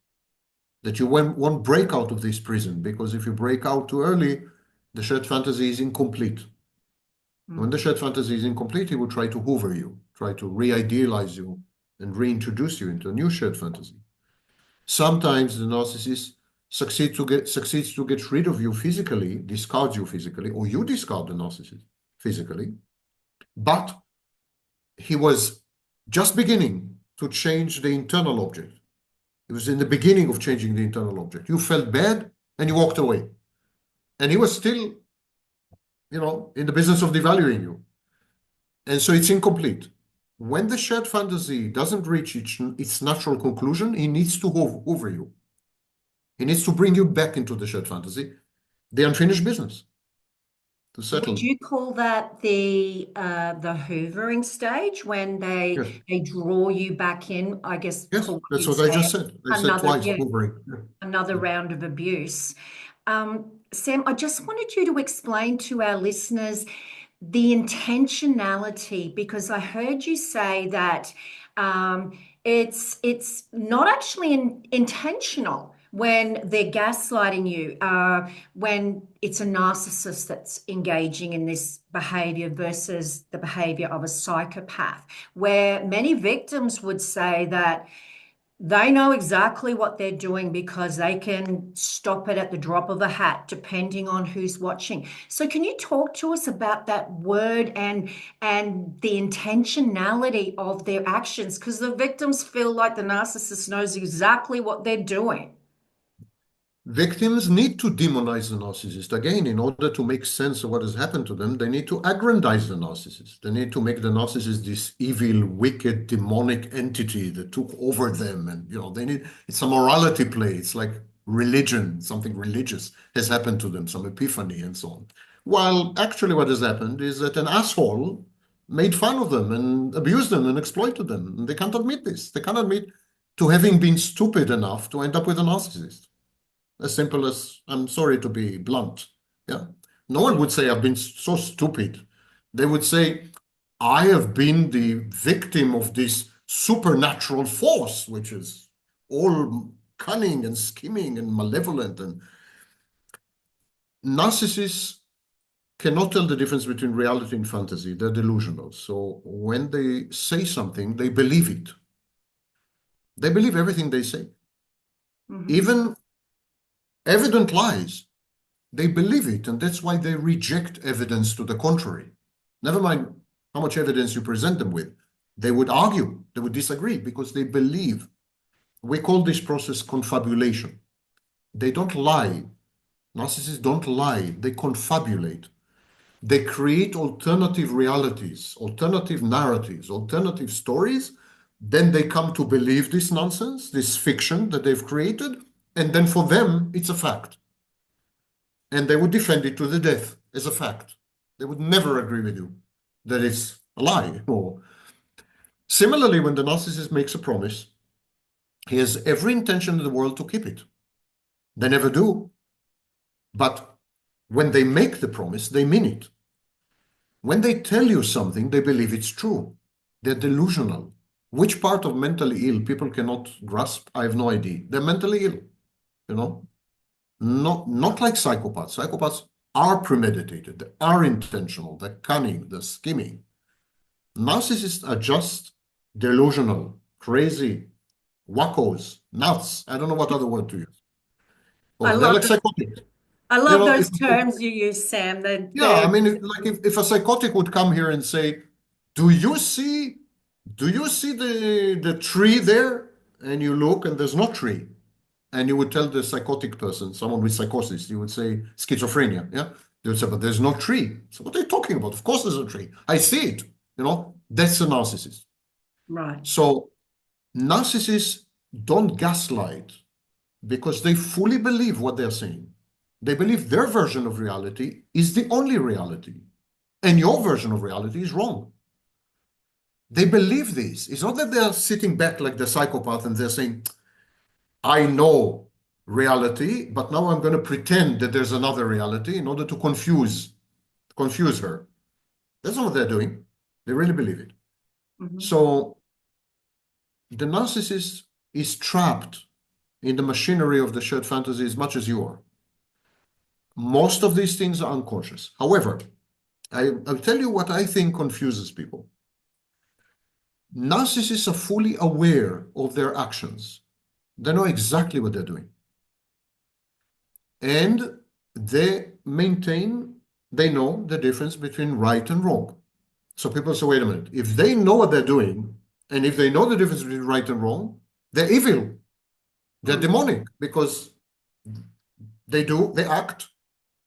that you won't break out of this prison, because if you break out too early, the shared fantasy is incomplete. When the shared fantasy is incomplete, he will try to hoover you, try to re-idealize you, and reintroduce you into a new shared fantasy. Sometimes the narcissist succeeds to get rid of you physically, discards you physically, or you discard the narcissist physically. But he was just beginning to change the internal object. It was in the beginning of changing the internal object. You felt bad and you walked away. And he was still, in the business of devaluing you. And so it's incomplete. When the shared fantasy doesn't reach its natural conclusion, he needs to hoover you. He needs to bring you back into the shared fantasy, the unfinished business, to settle. Would you call that the hoovering stage, when they Yes. they draw you back in? I guess Yes, for what that's you what I just said, said. I said twice, hoovering. Yeah. another round of abuse. Sam, I just wanted you to explain to our listeners the intentionality, because I heard you say that it's not actually intentional when they're gaslighting you, when it's a narcissist that's engaging in this behavior versus the behavior of a psychopath, where many victims would say that they know exactly what they're doing because they can stop it at the drop of a hat, depending on who's watching. So can you talk to us about that word and the intentionality of their actions? Because the victims feel like the narcissist knows exactly what they're doing. Victims need to demonize the narcissist. Again, in order to make sense of what has happened to them, they need to aggrandize the narcissist. They need to make the narcissist this evil, wicked, demonic entity that took over them. And, it's a morality play. It's like religion, something religious has happened to them, some epiphany and so on. While actually what has happened is that an asshole made fun of them and abused them and exploited them. And they can't admit this. They can't admit to having been stupid enough to end up with a narcissist. As simple as, I'm sorry to be blunt. Yeah. No one would say I've been so stupid. They would say, I have been the victim of this supernatural force, which is all cunning and scheming and malevolent. And narcissists cannot tell the difference between reality and fantasy. They're delusional. So when they say something, they believe it. They believe everything they say. Even evident lies, they believe it. And that's why they reject evidence to the contrary. Never mind how much evidence you present them with. They would argue, they would disagree because they believe. We call this process confabulation. They don't lie. Narcissists don't lie. They confabulate. They create alternative realities, alternative narratives, alternative stories. Then they come to believe this nonsense, this fiction that they've created. And then for them, it's a fact. And they would defend it to the death as a fact. They would never agree with you that it's a lie. Or similarly, when the narcissist makes a promise, he has every intention in the world to keep it. They never do. But when they make the promise, they mean it. When they tell you something, they believe it's true. They're delusional. Which part of mentally ill people cannot grasp? I have no idea. They're mentally ill, you know? Not like psychopaths. Psychopaths are premeditated, they are intentional, they're cunning, they're scheming. Narcissists are just delusional, crazy, wackos, nuts. I don't know what other word to use. I Or they're love like psychotic. I You love know, those terms you use, Sam. yeah, I mean, if a psychotic would come here and say, "Do you see, the tree there?" And you look and there's no tree. And you would tell the psychotic person, someone with psychosis, you would say schizophrenia, yeah? They would say, "But there's no tree." So what are you talking about? Of course there's a tree. I see it, you know? That's a narcissist. Right. So narcissists don't gaslight because they fully believe what they're saying. They believe their version of reality is the only reality, and your version of reality is wrong. They believe this. It's not that they're sitting back like the psychopath and they're saying, "I know reality, but now I'm going to pretend that there's another reality in order to confuse her." That's not what they're doing. They really believe it. So the narcissist is trapped in the machinery of the shared fantasy as much as you are. Most of these things are unconscious. However, I'll tell you what I think confuses people. Narcissists are fully aware of their actions. They know exactly what they're doing. And they know the difference between right and wrong. So people say, wait a minute, if they know what they're doing, and if they know the difference between right and wrong, they're evil. They're demonic because they act,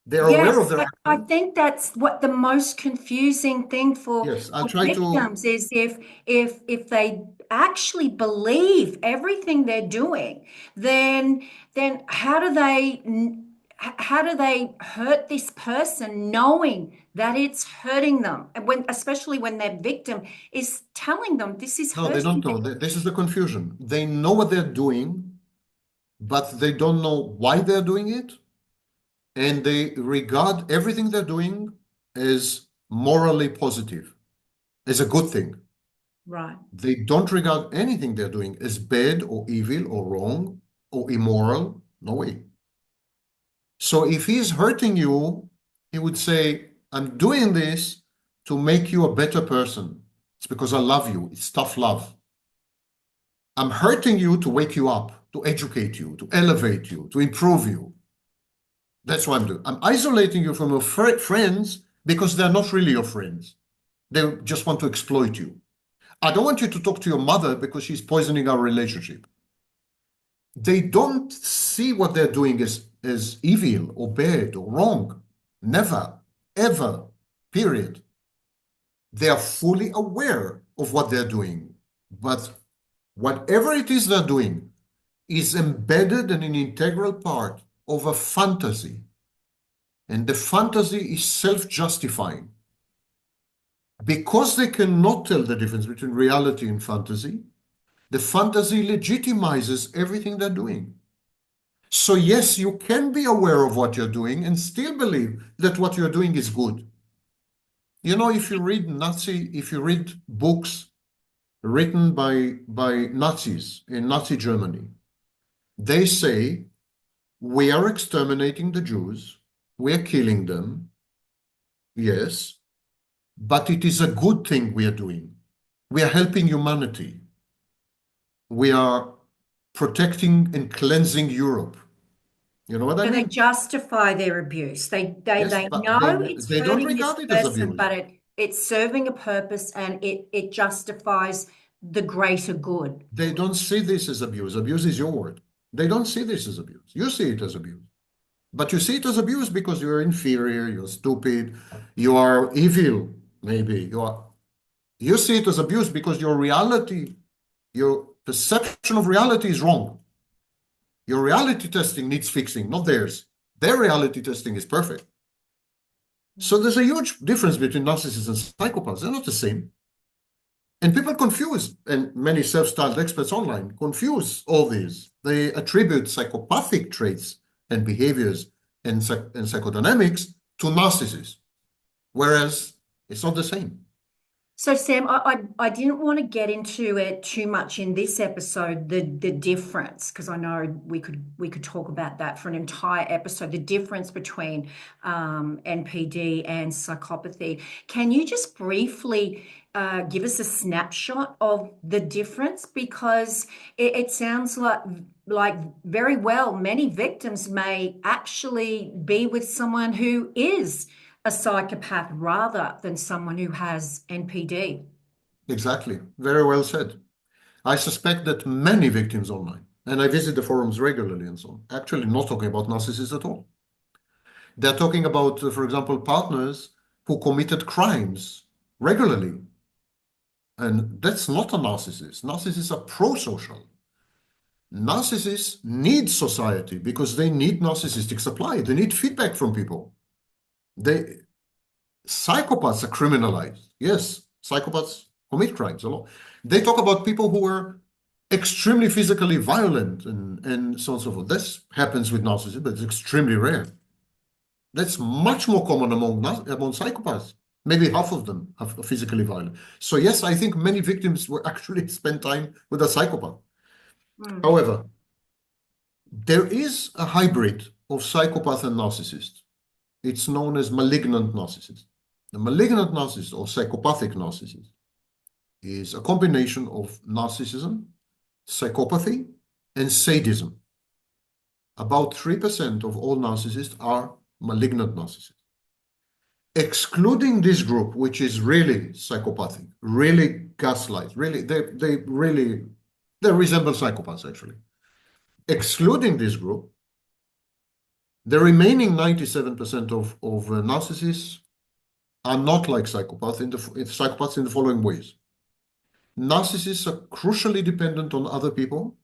they're aware of Yes, their I action. think that's what the most confusing thing for Yes, I'll try to. victims is if they actually believe everything they're doing, then how do they hurt this person knowing that it's hurting them? And especially when their victim is telling them this is No, they hurting don't know. This is the confusion. They know what they're doing, but they don't know why they're doing it. And they regard everything they're doing as morally positive, as a good thing. Right. They don't regard anything they're doing as bad or evil or wrong or immoral. No way. So if he's hurting you, he would say, "I'm doing this to make you a better person. It's because I love you. It's tough love. I'm hurting you to wake you up, to educate you, to elevate you, to improve you. That's what I'm doing. I'm isolating you from your friends because they're not really your friends. They just want to exploit you. I don't want you to talk to your mother because she's poisoning our relationship." They don't see what they're doing as evil or bad or wrong. Never, ever, period. They are fully aware of what they're doing. But whatever it is they're doing is embedded in an integral part of a fantasy. And the fantasy is self-justifying. Because they cannot tell the difference between reality and fantasy, the fantasy legitimizes everything they're doing. So yes, you can be aware of what you're doing and still believe that what you're doing is good. You know, if you read books written by Nazis in Nazi Germany, they say, "We are exterminating the Jews We're killing them, yes, but it is a good thing we are doing. We are helping humanity. We are protecting and cleansing Europe. You know what I So they mean? justify their abuse. Yes, They but know it's they don't hurting this regard it as person, abuse. but it's serving a purpose and it justifies the greater good. They don't see this as abuse. Abuse is your word. They don't see this as abuse. You see it as abuse. But you see it as abuse because you're inferior, you're stupid, you are evil, maybe. You see it as abuse because your reality, your perception of reality is wrong. Your reality testing needs fixing, not theirs. Their reality testing is perfect. So there's a huge difference between narcissists and psychopaths. They're not the same. And people confuse, and many self-styled experts online confuse all these. They attribute psychopathic traits and behaviors and psychodynamics to narcissists, whereas it's not the same. So Sam, I didn't want to get into it too much in this episode, the difference, because I know we could talk about that for an entire episode, the difference between NPD and psychopathy. Can you just briefly give us a snapshot of the difference? Because it sounds like very well many victims may actually be with someone who is a psychopath rather than someone who has NPD. Exactly. Very well said. I suspect that many victims online, and I visit the forums regularly and so on, actually not talking about narcissists at all. They're talking about, for example, partners who committed crimes regularly. And that's not a narcissist. Narcissists are pro-social. Narcissists need society because they need narcissistic supply. They need feedback from people. They Psychopaths are criminalized. Yes, psychopaths commit crimes a lot. They talk about people who are extremely physically violent and so on and so forth. This happens with narcissists, but it's extremely rare. That's much more common among psychopaths. Maybe half of them are physically violent. So yes, I think many victims will actually spend time with a psychopath. Mm. However, there is a hybrid of psychopath and narcissist. It's known as malignant narcissist. The malignant narcissist or psychopathic narcissist is a combination of narcissism, psychopathy, and sadism. About 3% of all narcissists are malignant narcissists. Excluding this group, which is really psychopathic, really gaslight, really, they resemble psychopaths actually. Excluding this group, the remaining 97% of narcissists are not like psychopaths in the following ways. Narcissists are crucially dependent on other people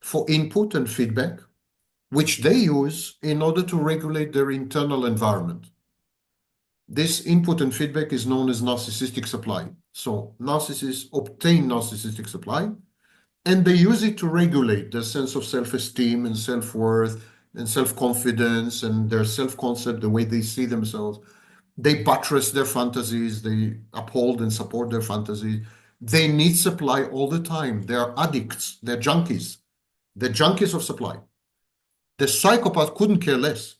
for input and feedback, which they use in order to regulate their internal environment. This input and feedback is known as narcissistic supply. So narcissists obtain narcissistic supply and they use it to regulate their sense of self-esteem and self-worth and self-confidence and their self-concept, the way they see themselves. They buttress their fantasies, they uphold and support their fantasies. They need supply all the time. They are addicts, they're junkies. They're junkies of supply. The psychopath couldn't care less.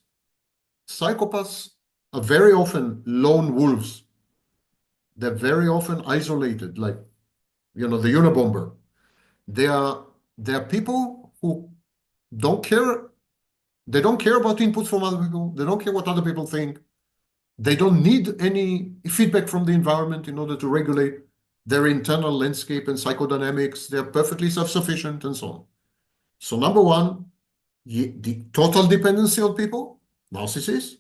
Psychopaths are very often lone wolves. They're very often isolated, like, the Unabomber. They are people who don't care. They don't care about inputs from other people. They don't care what other people think. They don't need any feedback from the environment in order to regulate their internal landscape and psychodynamics. They're perfectly self-sufficient and so on. So number one, the total dependency on people, narcissists.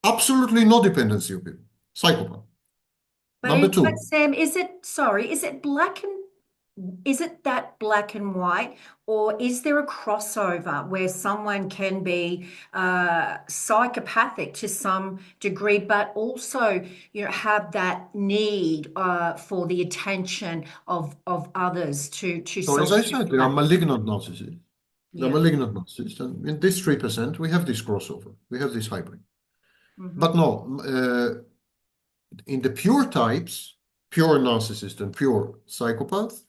Absolutely no dependency on people, psychopath. Number But two, Sam, is it that black and white, or is there a crossover where someone can be psychopathic to some degree, but also, have that need for the attention of others to so as I said, they are self-regulate? malignant narcissists. They're Yeah. malignant narcissists. And in this 3%, we have this crossover. We have this hybrid. But Hmm. no, in the pure types, pure narcissist and pure psychopath,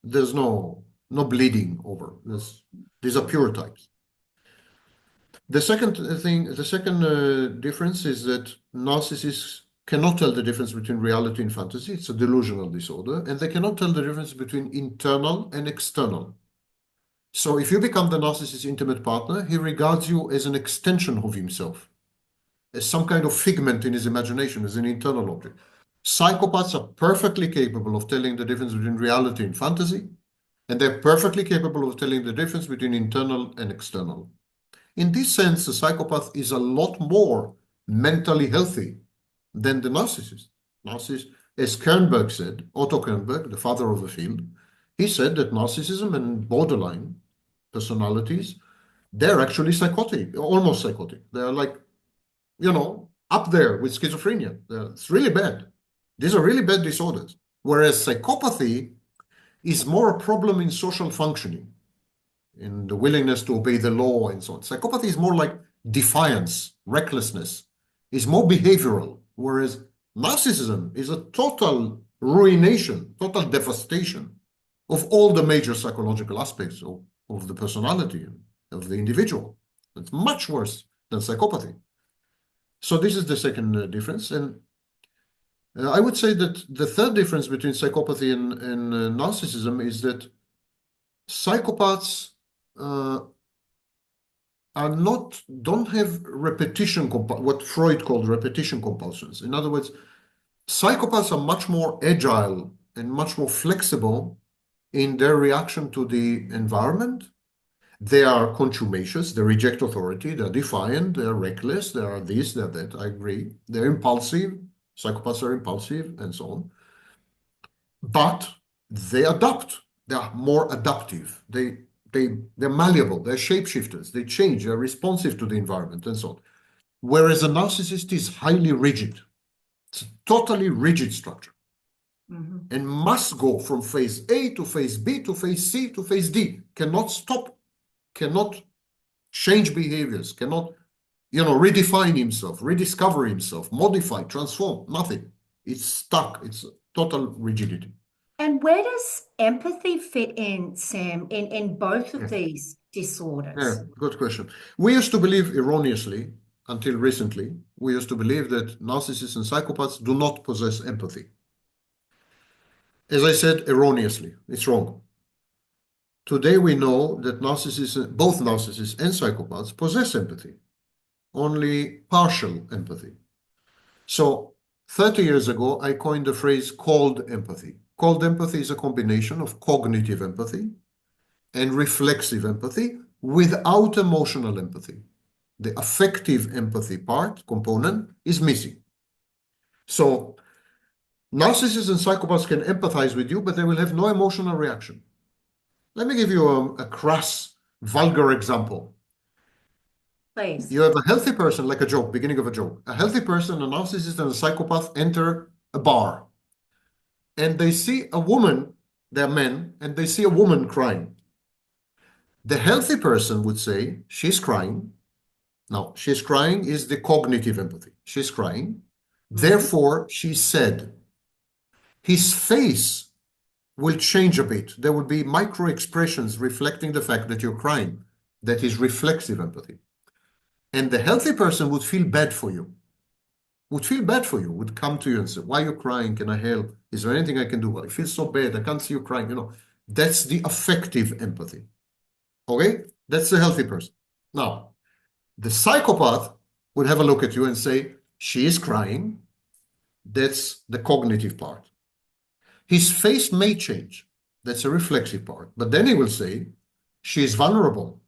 there's no bleeding over. These are pure types. The second difference is that narcissists cannot tell the difference between reality and fantasy. It's a delusional disorder, and they cannot tell the difference between internal and external. So if you become the narcissist's intimate partner, he regards you as an extension of himself, as some kind of figment in his imagination, as an internal object. Psychopaths are perfectly capable of telling the difference between reality and fantasy, and they're perfectly capable of telling the difference between internal and external. In this sense, the psychopath is a lot more mentally healthy than the narcissist. Narcissist, as Kernberg said, Otto Kernberg, the father of the field, he said that narcissism and borderline personalities, they're actually psychotic, almost psychotic. They're like, up there with schizophrenia. It's really bad. These are really bad disorders. Whereas psychopathy is more a problem in social functioning, in the willingness to obey the law and so on. Psychopathy is more like defiance, recklessness, is more behavioral, whereas narcissism is a total ruination, total devastation of all the major psychological aspects of the personality of the individual. It's much worse than psychopathy. So this is the second difference. And I would say that the third difference between psychopathy and narcissism is that psychopaths don't have what Freud called repetition compulsions. In other words, psychopaths are much more agile and much more flexible in their reaction to the environment. They are contumacious, they reject authority, they're defiant, they're reckless, they are this, they're that, I agree. They're impulsive, psychopaths are impulsive, and so on. But they adapt, they are more adaptive. They're malleable, they're shapeshifters, they change, they're responsive to the environment, and so on. Whereas a narcissist is highly rigid. It's a totally rigid structure. And must go from phase A to phase B to phase C to phase D, cannot stop, cannot change behaviors, cannot, redefine himself, rediscover himself, modify, transform, nothing. It's stuck. It's total rigidity. And where does empathy fit in, Sam, in both of these disorders? Yeah, good question. We used to believe erroneously, until recently, we used to believe that narcissists and psychopaths do not possess empathy. As I said, erroneously, it's wrong. Today we know that both narcissists and psychopaths possess empathy, only partial empathy. So 30 years ago, I coined the phrase cold empathy. Cold empathy is a combination of cognitive empathy and reflexive empathy without emotional empathy. The affective empathy component is missing. So narcissists and psychopaths can empathize with you, but they will have no emotional reaction. Let me give you a crass, vulgar example. Please. You have a healthy person, like a joke, beginning of a joke. A healthy person, a narcissist, and a psychopath enter a bar. And they see a woman, they're men, and they see a woman crying. The healthy person would say, she's crying. Now, she's crying is the cognitive empathy. She's crying. Therefore, she's sad. His face will change a bit. There will be micro expressions reflecting the fact that you're crying. That is reflexive empathy. And the healthy person would feel bad for you. Would come to you and say, why are you crying? Can I help? Is there anything I can do? I feel so bad. I can't see you crying. That's the affective empathy. Okay? That's the healthy person. Now, the psychopath would have a look at you and say, she is crying. That's the cognitive part. His face may change. That's a reflexive part. But then he will say, she is vulnerable.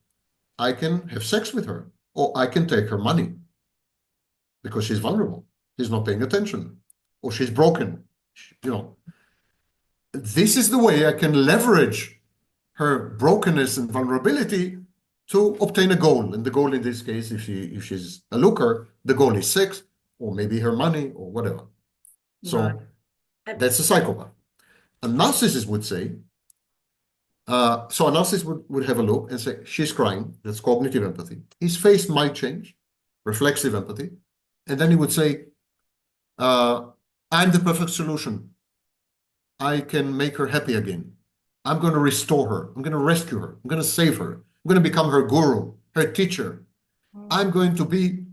I can have sex with her, or I can take her money because she's vulnerable. She's not paying attention, or she's broken. This is the way I can leverage her brokenness and vulnerability to obtain a goal. And the goal in this case, if she's a looker, the goal is sex, or maybe her money, or whatever. So that's a psychopath. A narcissist would say, so a narcissist would have a look and say, she's crying. That's cognitive empathy. His face might change, reflexive empathy. And then he would say, I'm the perfect solution. I can make her happy again. I'm going to restore her. I'm going to rescue her. I'm going to save her. I'm going to become her guru, her teacher. I'm going to be,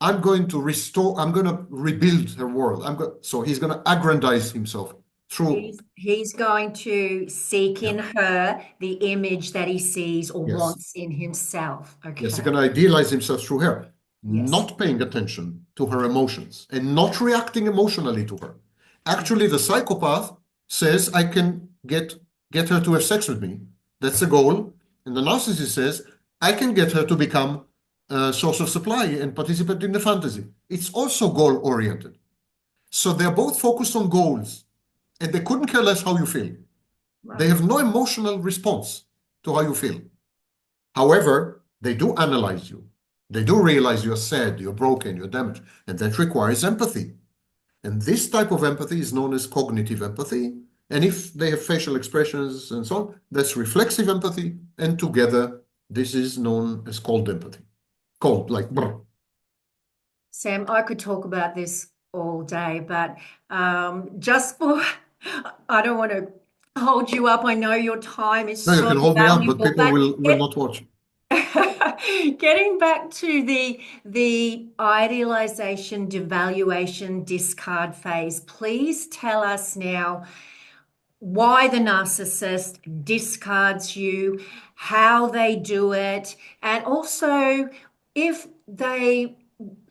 I'm going to restore, I'm going to rebuild her world. So he's going to aggrandize himself through, He's going to seek yeah, in her the image that he sees or yes. wants in himself. Yes, he's Okay. going to idealize himself through her, Yes. not paying attention to her emotions and not reacting emotionally to her. Actually, Yes. the psychopath says, I can get her to have sex with me. That's the goal. And the narcissist says, I can get her to become a source of supply and participate in the fantasy. It's also goal oriented. So they're both focused on goals and they couldn't care less how you feel. They Right. have no emotional response to how you feel. However, they do analyze you. They do realize you're sad, you're broken, you're damaged, and that requires empathy. And this type of empathy is known as cognitive empathy. And if they have facial expressions and so on, that's reflexive empathy. And together, this is known as cold empathy. Cold, like brr. Sam, I could talk about this all day, but just for, I don't want to hold you up. I know your time is No, you so can hold me up, but valuable, people but will not watch. getting back to the idealization, devaluation, discard phase, please tell us now why the narcissist discards you, how they do it, and also if they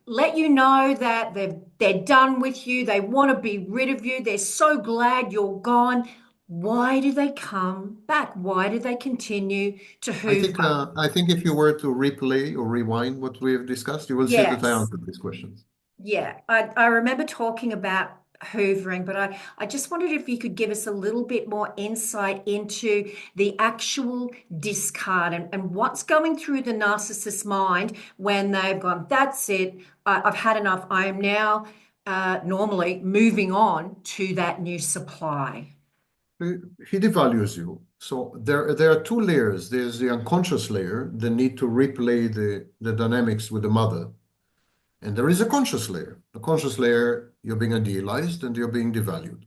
let you know that they're done with you, they want to be rid of you, they're so glad you're gone. Why do they come back? Why do they continue to hoover? I think if you were to replay or rewind what we have discussed, you will see that I Yes. answered these questions. Yeah, I remember talking about hoovering, but I just wondered if you could give us a little bit more insight into the actual discard and what's going through the narcissist's mind when they've gone, that's it, I've had enough. I am now normally moving on to that new supply. He devalues you. So there are two layers. There's the unconscious layer, the need to replay the dynamics with the mother. And there is a conscious layer. The conscious layer, you're being idealized and you're being devalued.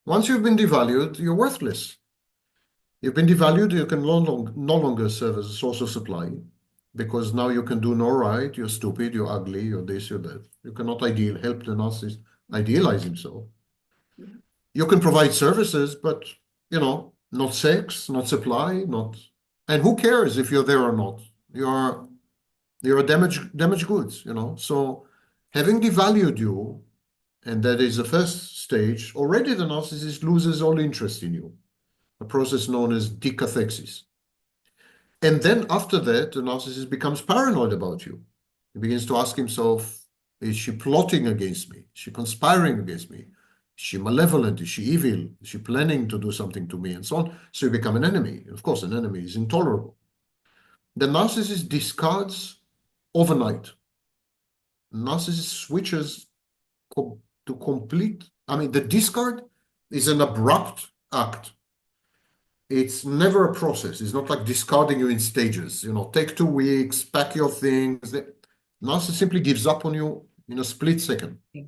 Once you've been devalued, you're worthless. You've been devalued, you can no longer serve as a source of supply because now you can do no right, you're stupid, you're ugly, you're this, you're that. You cannot help the narcissist idealize himself. Yeah. You can provide services, but not sex, not supply, not, and who cares if you're there or not? You're you're damaged goods. So having devalued you, and that is the first stage, already the narcissist loses all interest in you, a process known as decathexis. And then after that, the narcissist becomes paranoid about you. He begins to ask himself, is she plotting against me? Is she conspiring against me? Is she malevolent? Is she evil? Is she planning to do something to me? And so on. So you become an enemy. Of course, an enemy is intolerable. The narcissist discards overnight. Narcissist switches to complete. I mean, the discard is an abrupt act. It's never a process. It's not like discarding you in stages. Take 2 weeks, pack your things. Narcissist simply gives up on you in a split second, a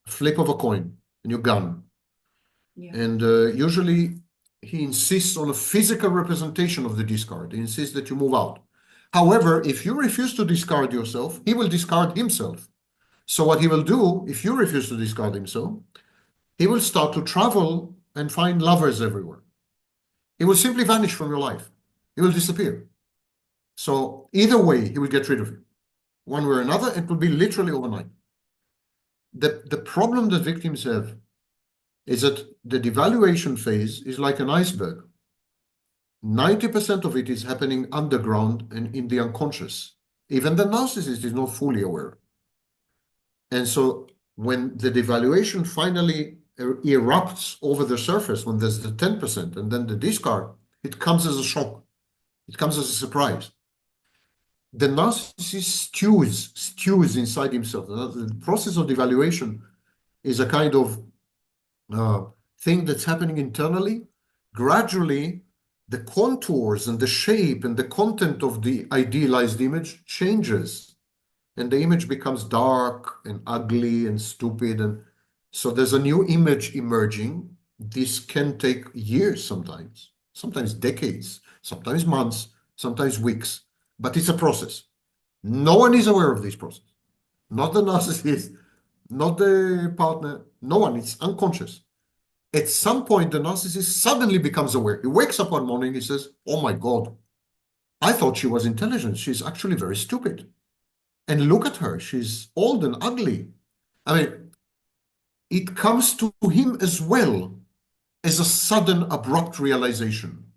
flip of a coin, and you're gone. Yeah. And usually he insists on a physical representation of the discard. He insists that you move out. However, if you refuse to discard yourself, he will discard himself. So what he will do, if you refuse to discard himself, he will start to travel and find lovers everywhere. He will simply vanish from your life. He will disappear. So either way, he will get rid of you. One way or another, it will be literally overnight. The problem that victims have is that the devaluation phase is like an iceberg. 90% of it is happening underground and in the unconscious. Even the narcissist is not fully aware. And so when the devaluation finally erupts over the surface, when there's the 10% and then the discard, it comes as a shock. It comes as a surprise. The narcissist stews inside himself. The process of devaluation is a kind of thing that's happening internally. Gradually, the contours and the shape and the content of the idealized image changes, and the image becomes dark and ugly and stupid. And so there's a new image emerging. This can take years sometimes decades, sometimes months, sometimes weeks, but it's a process. No one is aware of this process. Not the narcissist, not the partner, no one. It's unconscious. At some point, the narcissist suddenly becomes aware. He wakes up one morning, he says, "Oh my God, I thought she was intelligent. She's actually very stupid. And look at her. She's old and ugly." I mean, it comes to him as well as a sudden, abrupt realization.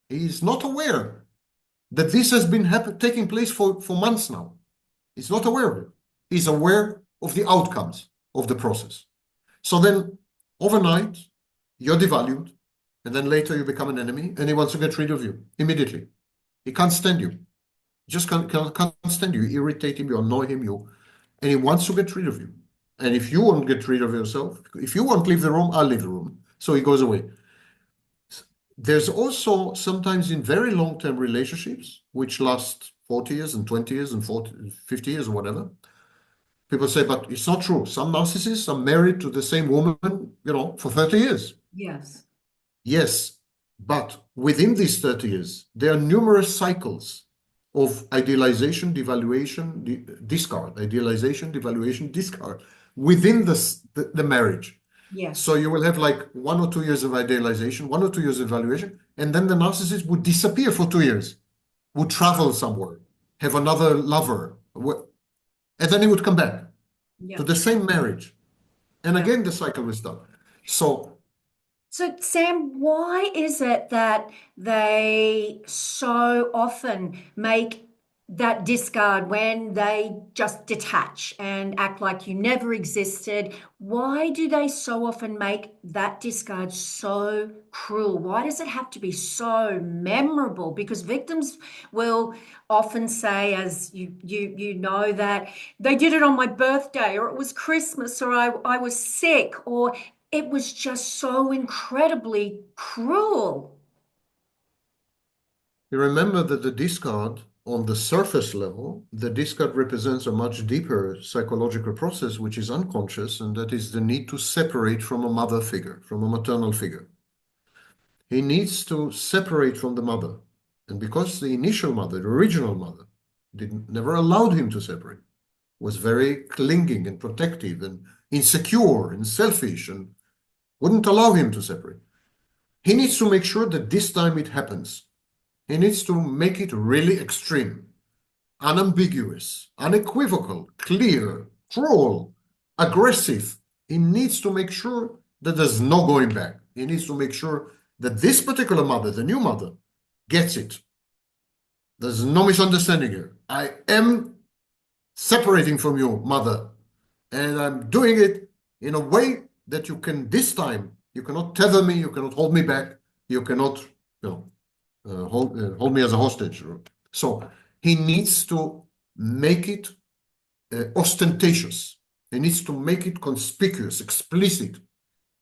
He is not aware that this has been taking place for months now. He's not aware of it. He's aware of the outcomes of the process. So then, overnight, you're devalued, and then later you become an enemy, and he wants to get rid of you immediately. He can't stand you. Just can't stand you. You irritate him, you annoy him, and he wants to get rid of you. And if you won't get rid of yourself, if you won't leave the room, I'll leave the room. So he goes away. There's also sometimes in very long-term relationships, which last 40 years and 20 years and 40, 50 years or whatever, people say, but it's not true. Some narcissists are married to the same woman, for 30 years. Yes. Yes, but within these 30 years, there are numerous cycles of idealization, devaluation, discard, idealization, devaluation, discard within the marriage. Yes. So you will have like 1 or 2 years of idealization, 1 or 2 years of evaluation, and then the narcissist would disappear for 2 years, would travel somewhere, have another lover, and then he would come back to the same marriage. And Yeah. again, the cycle was done. So So, Sam, why is it that they so often make that discard when they just detach and act like you never existed? Why do they so often make that discard so cruel? Why does it have to be so memorable? Because victims will often say, as you know, that they did it on my birthday, or it was Christmas, or I was sick, or it was just so incredibly cruel. you remember that the discard, on the surface level, the discard represents a much deeper psychological process, which is unconscious, and that is the need to separate from a mother figure, from a maternal figure. He needs to separate from the mother. And because the initial mother, the original mother, never allowed him to separate, was very clinging and protective and insecure and selfish and wouldn't allow him to separate. He needs to make sure that this time it happens. He needs to make it really extreme, unambiguous, unequivocal, clear, cruel, aggressive. He needs to make sure that there's no going back. He needs to make sure that this particular mother, the new mother, gets it. There's no misunderstanding here. I am separating from you, mother, and I'm doing it in a way that this time, you cannot tether me, you cannot hold me back, you cannot, hold me as a hostage. So he needs to make it ostentatious. He needs to make it conspicuous, explicit,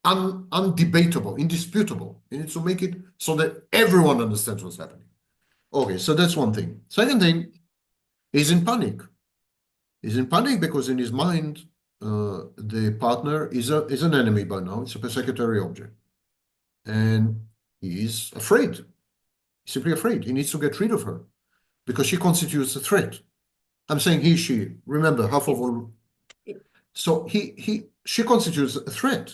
undebatable, indisputable. He needs to make it so that everyone understands what's happening. Okay, so that's one thing. Second thing, he's in panic. He's in panic because in his mind, the partner is an enemy by now. It's a persecutory object. And he is afraid. He's simply afraid. He needs to get rid of her because she constitutes a threat. I'm saying he, she. Remember, half of all. So she constitutes a threat,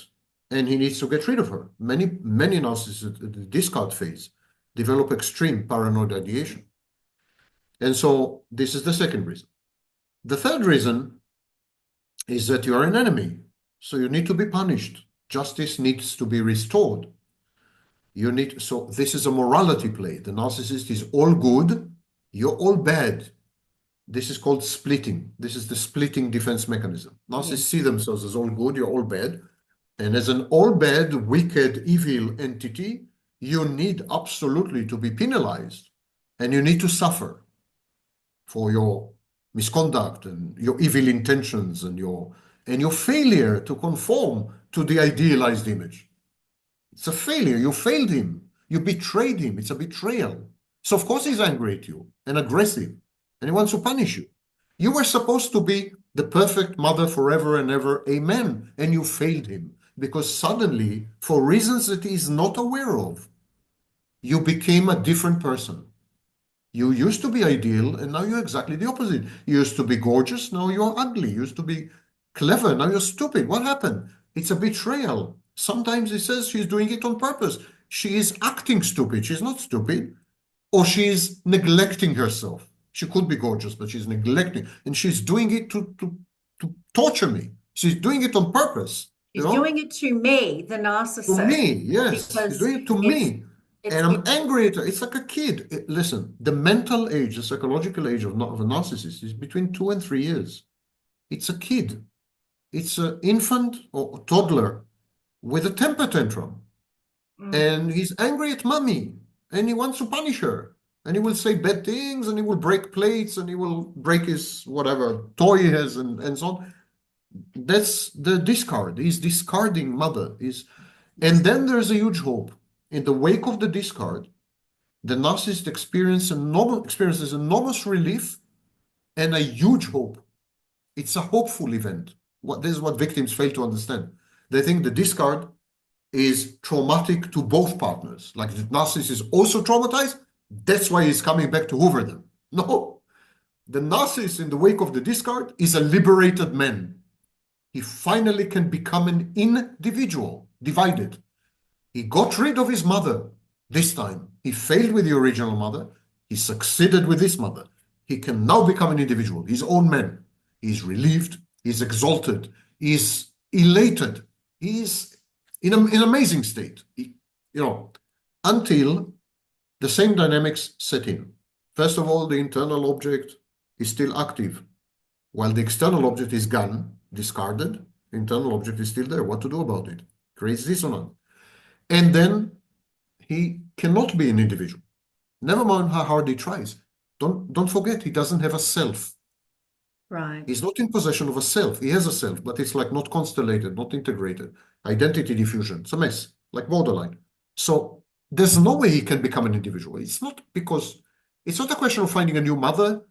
and he needs to get rid of her. Many narcissists at the discard phase develop extreme paranoid ideation. And so this is the second reason. The third reason is that you are an enemy. So you need to be punished. Justice needs to be restored. So this is a morality play. The narcissist is all good, you're all bad. This is called splitting. This is the splitting defense mechanism. Narcissists see themselves as all good, you're all bad. And as an all bad, wicked, evil entity, you need absolutely to be penalized. And you need to suffer for your misconduct and your evil intentions and your failure to conform to the idealized image. It's a failure. You failed him. You betrayed him. It's a betrayal. So of course he's angry at you and aggressive, and he wants to punish you. You were supposed to be the perfect mother forever and ever, amen, and you failed him because suddenly, for reasons that he is not aware of, you became a different person. You used to be ideal, and now you're exactly the opposite. You used to be gorgeous, now you're ugly. You used to be clever, now you're stupid. What happened? It's a betrayal. Sometimes he says she's doing it on purpose. She is acting stupid. She's not stupid. Or she's neglecting herself. She could be gorgeous, but she's neglecting, and she's doing it to torture me. She's doing it on purpose, you He's know? doing it to me, the To narcissist, me, yes, he's because doing it to it's me. it's And I'm be angry at her. It's like a kid. Listen, the mental age, the psychological age of a narcissist is between 2 and 3 years. It's a kid. It's an infant or a toddler with a temper tantrum. mm, And he's angry at mommy and he wants to punish her. And he will say bad things and he will break plates and he will break his whatever toy he has and so on. That's the discard. He's discarding mother. And then there's a huge hope. In the wake of the discard, the narcissist experiences enormous relief and a huge hope. It's a hopeful event. This is what victims fail to understand. They think the discard is traumatic to both partners. Like the narcissist is also traumatized. That's why he's coming back to hoover them. No, the narcissist in the wake of the discard is a liberated man. He finally can become an individual, divided. He got rid of his mother this time. He failed with the original mother. He succeeded with this mother. He can now become an individual, his own man. He's relieved. He's exalted. He's elated. He's in an amazing state. Until the same dynamics set in. First of all, the internal object is still active, while the external object is gone, discarded. The internal object is still there. What to do about it? Creates dissonance. And then he cannot be an individual. Never mind how hard he tries. Don't forget, he doesn't have a self. right. He's not in possession of a self. He has a self, but it's like not constellated, not integrated. Identity diffusion. It's a mess, like borderline. So there's no way he can become an individual. It's not a question of finding a new mother,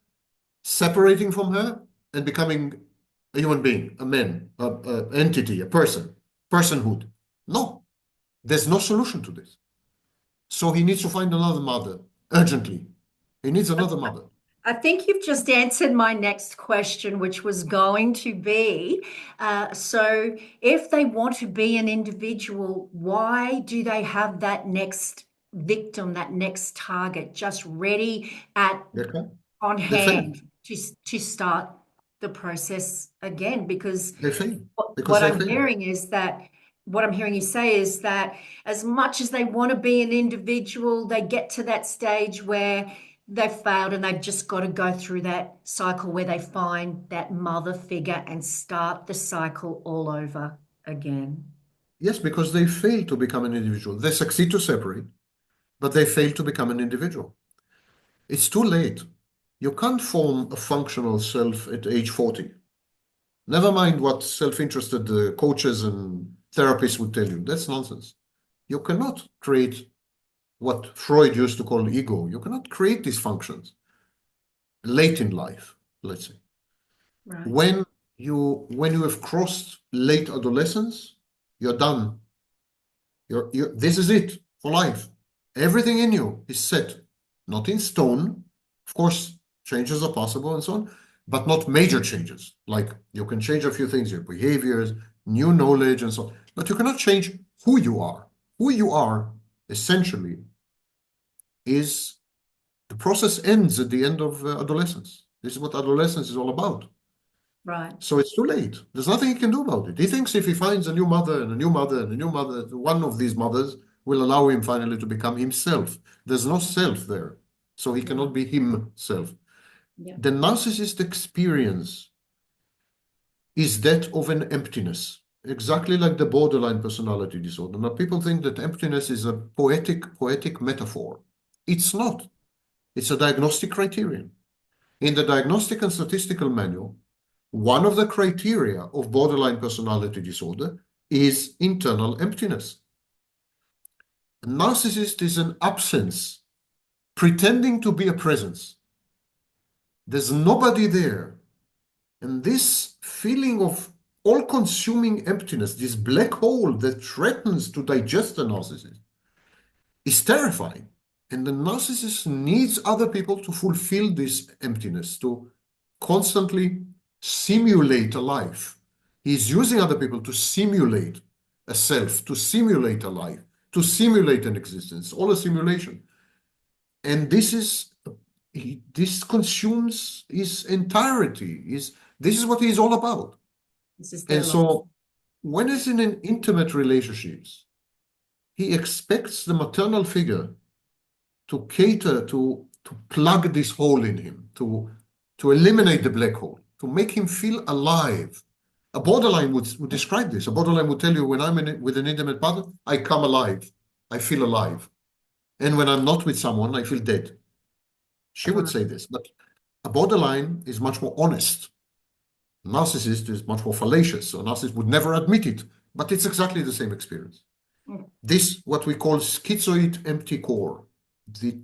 separating from her, and becoming a human being, a man, a entity, a person, personhood. No, there's no solution to this. So he needs to find another mother urgently. He needs another mother. I think you've just answered my next question, which was going to be, so if they want to be an individual, why do they have that next victim, that next target, just ready at Okay? on They fail. hand to start the process again? Because They fail because what they I'm fail. hearing is that what I'm hearing you say is that as much as they want to be an individual, they get to that stage where they've failed and they've just got to go through that cycle where they find that mother figure and start the cycle all over again. Yes, because they fail to become an individual. They succeed to separate, but they fail to become an individual. It's too late. You can't form a functional self at age 40. Never mind what self-interested coaches and therapists would tell you. That's nonsense. You cannot create what Freud used to call ego. You cannot create these functions late in life, let's say. Right. When you have crossed late adolescence, you're done. This is it for life. Everything in you is set, not in stone. Of course, changes are possible and so on, but not major changes. Like you can change a few things, your behaviors, new knowledge, and so on, but you cannot change who you are. Who you are, essentially, is the process ends at the end of adolescence. This is what adolescence is all about. Right. So it's too late. There's nothing he can do about it. He thinks if he finds a new mother and a new mother and a new mother, one of these mothers will allow him finally to become himself. There's no self there. So he Yeah. cannot be himself. Yeah. The narcissist experience is that of an emptiness, exactly like the borderline personality disorder. Now, people think that emptiness is a poetic metaphor. It's not. It's a diagnostic criterion. In the Diagnostic and Statistical Manual, one of the criteria of borderline personality disorder is internal emptiness. A narcissist is an absence pretending to be a presence. There's nobody there. And this feeling of all-consuming emptiness, this black hole that threatens to digest a narcissist, is terrifying. And the narcissist needs other people to fulfill this emptiness, to constantly simulate a life. He's using other people to simulate a self, to simulate a life, to simulate an existence, all a simulation. And this consumes his entirety. This is what he's all about. This is their And life. so when he's in an intimate relationships, he expects the maternal figure to cater to plug this hole in him, to eliminate the black hole, to make him feel alive. A borderline would describe this. A borderline would tell you, when I'm with an intimate partner, I come alive. I feel alive. And when I'm not with someone, I feel dead. She would say this, but a borderline is much more honest. A narcissist is much more fallacious. So a narcissist would never admit it, but it's exactly the same experience. This, what we call schizoid empty core, the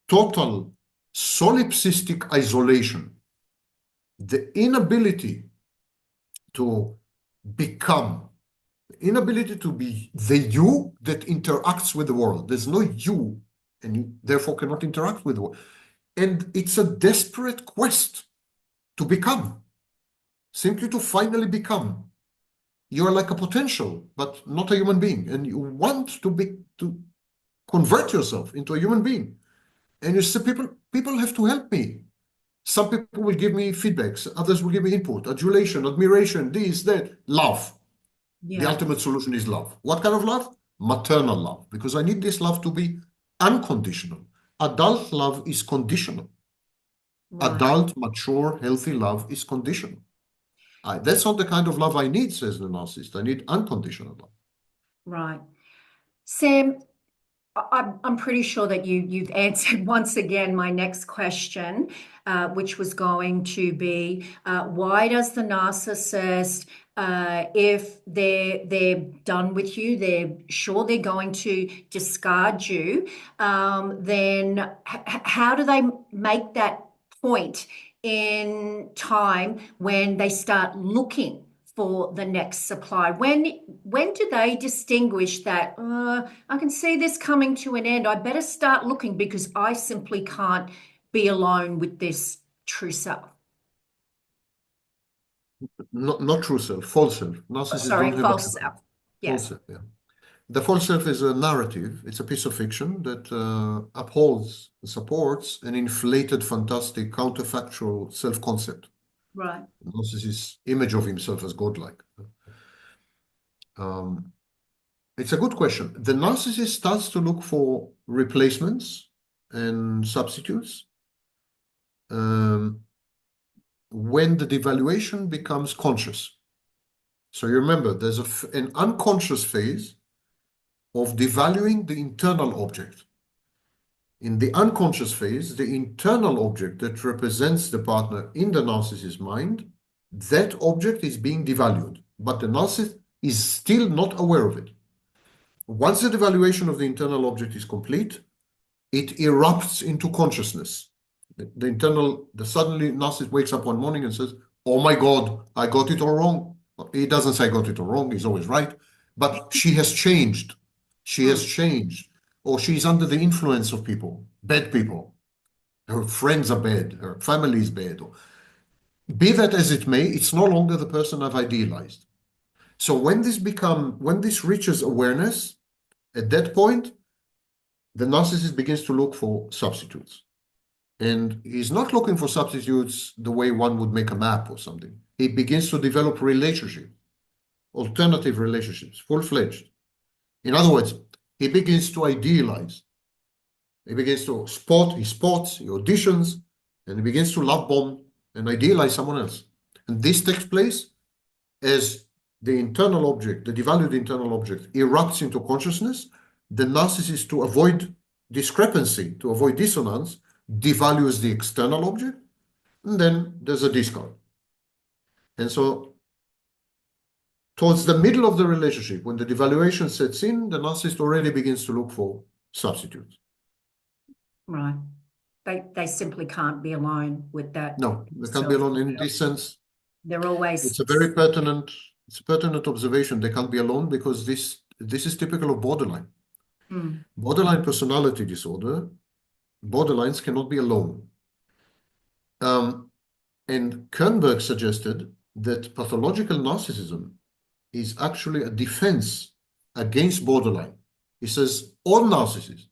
total solipsistic isolation, the inability to become, the inability to be the you that interacts with the world. There's no you, and you therefore cannot interact with the world. And it's a desperate quest to become, simply to finally become. You are like a potential, but not a human being. And you want to convert yourself into a human being. And you say, people have to help me. Some people will give me feedbacks, others will give me input, adulation, admiration, this, that, love. The Yeah, ultimate solution is love. What kind of love? Maternal love, because I need this love to be unconditional. Adult love is conditional. right, Adult, mature, healthy love is conditional. That's not the kind of love I need, says the narcissist. I need unconditional love. right. Sam, I'm pretty sure that you've answered once again my next question, which was going to be, why does the narcissist, if they're done with you, they're sure they're going to discard you, then how do they make that point in time when they start looking for the next supply? When do they distinguish that I can see this coming to an end? I better start looking because I simply can't be alone with this true self. Not true self, false self. Oh, Narcissists sorry, don't have a false true self. self. False Yes. self, yeah. The false self is a narrative. It's a piece of fiction that upholds, supports an inflated, fantastic, counterfactual self-concept. Right. Narcissist's image of himself as godlike. Um, it's a good question. The narcissist starts to look for replacements and substitutes when the devaluation becomes conscious. So you remember, there's an unconscious phase of devaluing the internal object. In the unconscious phase, the internal object that represents the partner in the narcissist's mind, that object is being devalued, but the narcissist is still not aware of it. Once the devaluation of the internal object is complete, it erupts into consciousness. The suddenly narcissist wakes up one morning and says, "Oh my God, I got it all wrong." He doesn't say I got it all wrong, he's always right. But she has changed. She has changed. Or she's under the influence of people, bad people. Her friends are bad, her family is bad. Be that as it may, it's no longer the person I've idealized. So when this reaches awareness, at that point, the narcissist begins to look for substitutes. And he's not looking for substitutes the way one would make a map or something. He begins to develop relationships, alternative relationships, full-fledged. In other words, he begins to idealize. He begins to he spots, he auditions, and he begins to love bomb and idealize someone else. And this takes place as the internal object, the devalued internal object, erupts into consciousness. The narcissist, to avoid discrepancy, to avoid dissonance, devalues the external object, and then there's a discard. And so towards the middle of the relationship, when the devaluation sets in, the narcissist already begins to look for substitutes. Right. They simply can't be alone with that. No, they can't be alone in this sense. They're always It's a pertinent observation. They can't be alone because this is typical of borderline. Mm. Borderline personality disorder, borderlines cannot be alone. Um, and Kernberg suggested that pathological narcissism is actually a defense against borderline. He says all narcissists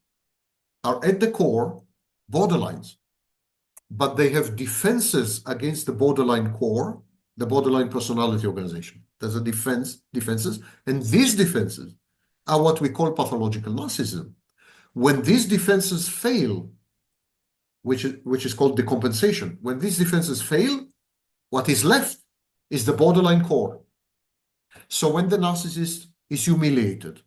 are at the core borderlines, but they have defenses against the borderline core, the borderline personality organization. There's a defenses, and these defenses are what we call pathological narcissism. When these defenses fail, which is called decompensation, when these defenses fail, what is left is the borderline core. So when the narcissist is humiliated,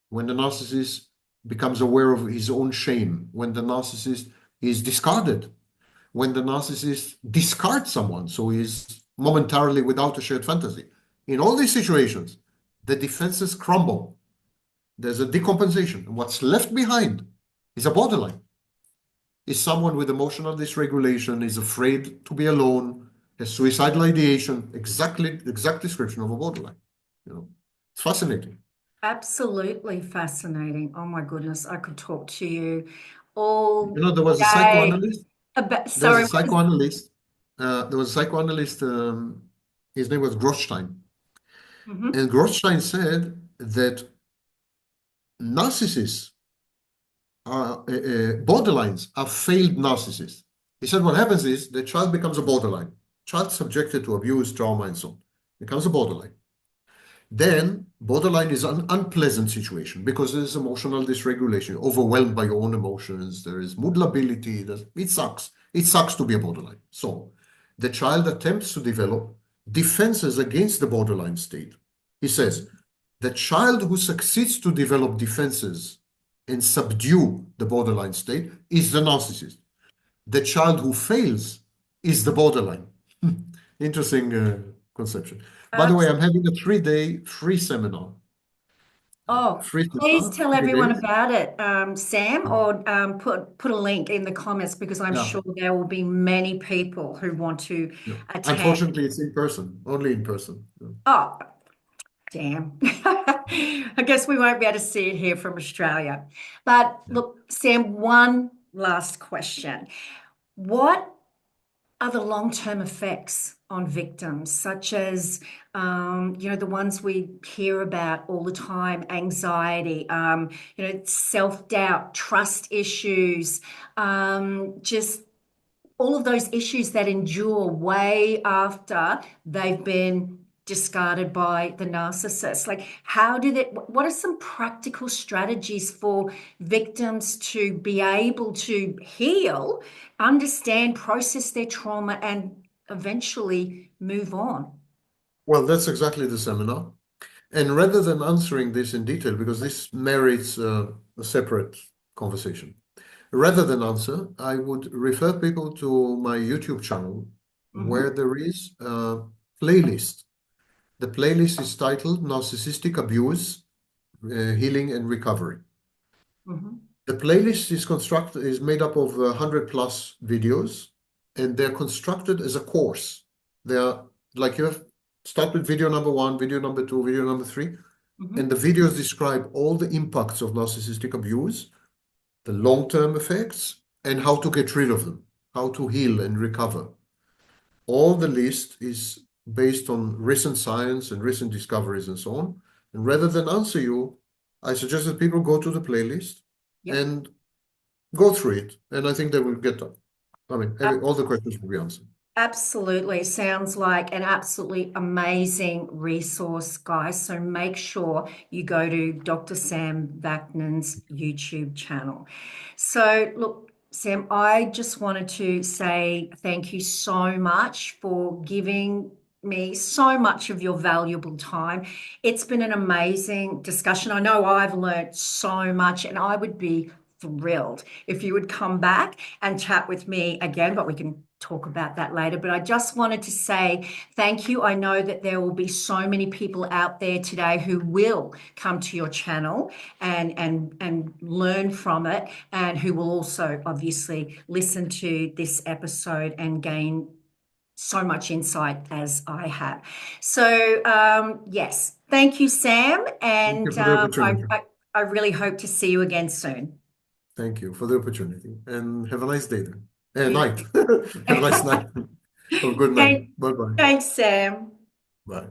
when the narcissist becomes aware of his own shame, when the narcissist is discarded, when the narcissist discards someone, so he's momentarily without a shared fantasy. In all these situations, the defenses crumble. There's a decompensation. And what's left behind is a borderline. Is someone with emotional dysregulation, is afraid to be alone, has suicidal ideation, exact description of a borderline. It's fascinating. Absolutely fascinating. Oh my goodness, I could talk to you all There was a day psychoanalyst. about, There was a sorry, what was, psychoanalyst. There was a psychoanalyst. His name was Grossstein, Mhm. and Grossstein said that narcissists are borderlines are failed narcissists. He said what happens is the child becomes a borderline. Child subjected to abuse, trauma, and so on becomes a borderline. Then borderline is an unpleasant situation because there's emotional dysregulation, overwhelmed by your own emotions. There is mood lability. It sucks. It sucks to be a borderline. So the child attempts to develop defenses against the borderline state. He says the child who succeeds to develop defenses and subdue the borderline state is the narcissist. The child who fails is the borderline. Interesting conception. By the way, I'm having a 3-day free seminar. Oh, Free please seminar, tell 3 days. everyone about it, Sam, or put a link in the comments because I'm Yeah, sure there will be many people who want to yeah. attend. Unfortunately, it's in person, only in person. Yeah. Oh, damn. I guess we won't be able to see it here from Australia. But Yeah. look, Sam, one last question. What are the long-term effects on victims, such as, the ones we hear about all the time, anxiety, self-doubt, trust issues, just all of those issues that endure way after they've been discarded by the narcissist? Like, what are some practical strategies for victims to be able to heal, understand, process their trauma, and eventually move on? Well, that's exactly the seminar. And rather than answering this in detail, because this merits a separate conversation, rather than answer, I would refer people to my YouTube channel Hmm. where there is a playlist. The playlist is titled Narcissistic Abuse, Healing and Recovery. Hmm. The playlist is made up of 100 plus videos, and they're constructed as a course. They are like you have start with video number one, video number two, video number three, and the Hmm. videos describe all the impacts of narcissistic abuse, the long-term effects, and how to get rid of them, how to heal and recover. All the list is based on recent science and recent discoveries and so on. And rather than answer you, I suggest that people go to the playlist Yep. and go through it. And I think they will get up. I mean, all the questions will be answered. Absolutely. Sounds like an absolutely amazing resource, guys. So make sure you go to Dr. Sam Vaknin's YouTube channel. So, look, Sam, I just wanted to say thank you so much for giving me so much of your valuable time. It's been an amazing discussion. I know I've learned so much, and I would be thrilled if you would come back and chat with me again, but we can talk about that later. But I just wanted to say thank you. I know that there will be so many people out there today who will come to your channel and learn from it, and who will also obviously listen to this episode and gain so much insight as I have. So yes, thank you, Sam, Thank you and for the opportunity. I really hope to see you again soon. Thank you for the opportunity and have a nice day then. You Night. Have a nice night. Have a good night. Thank- Bye-bye. Thanks, Sam. Bye.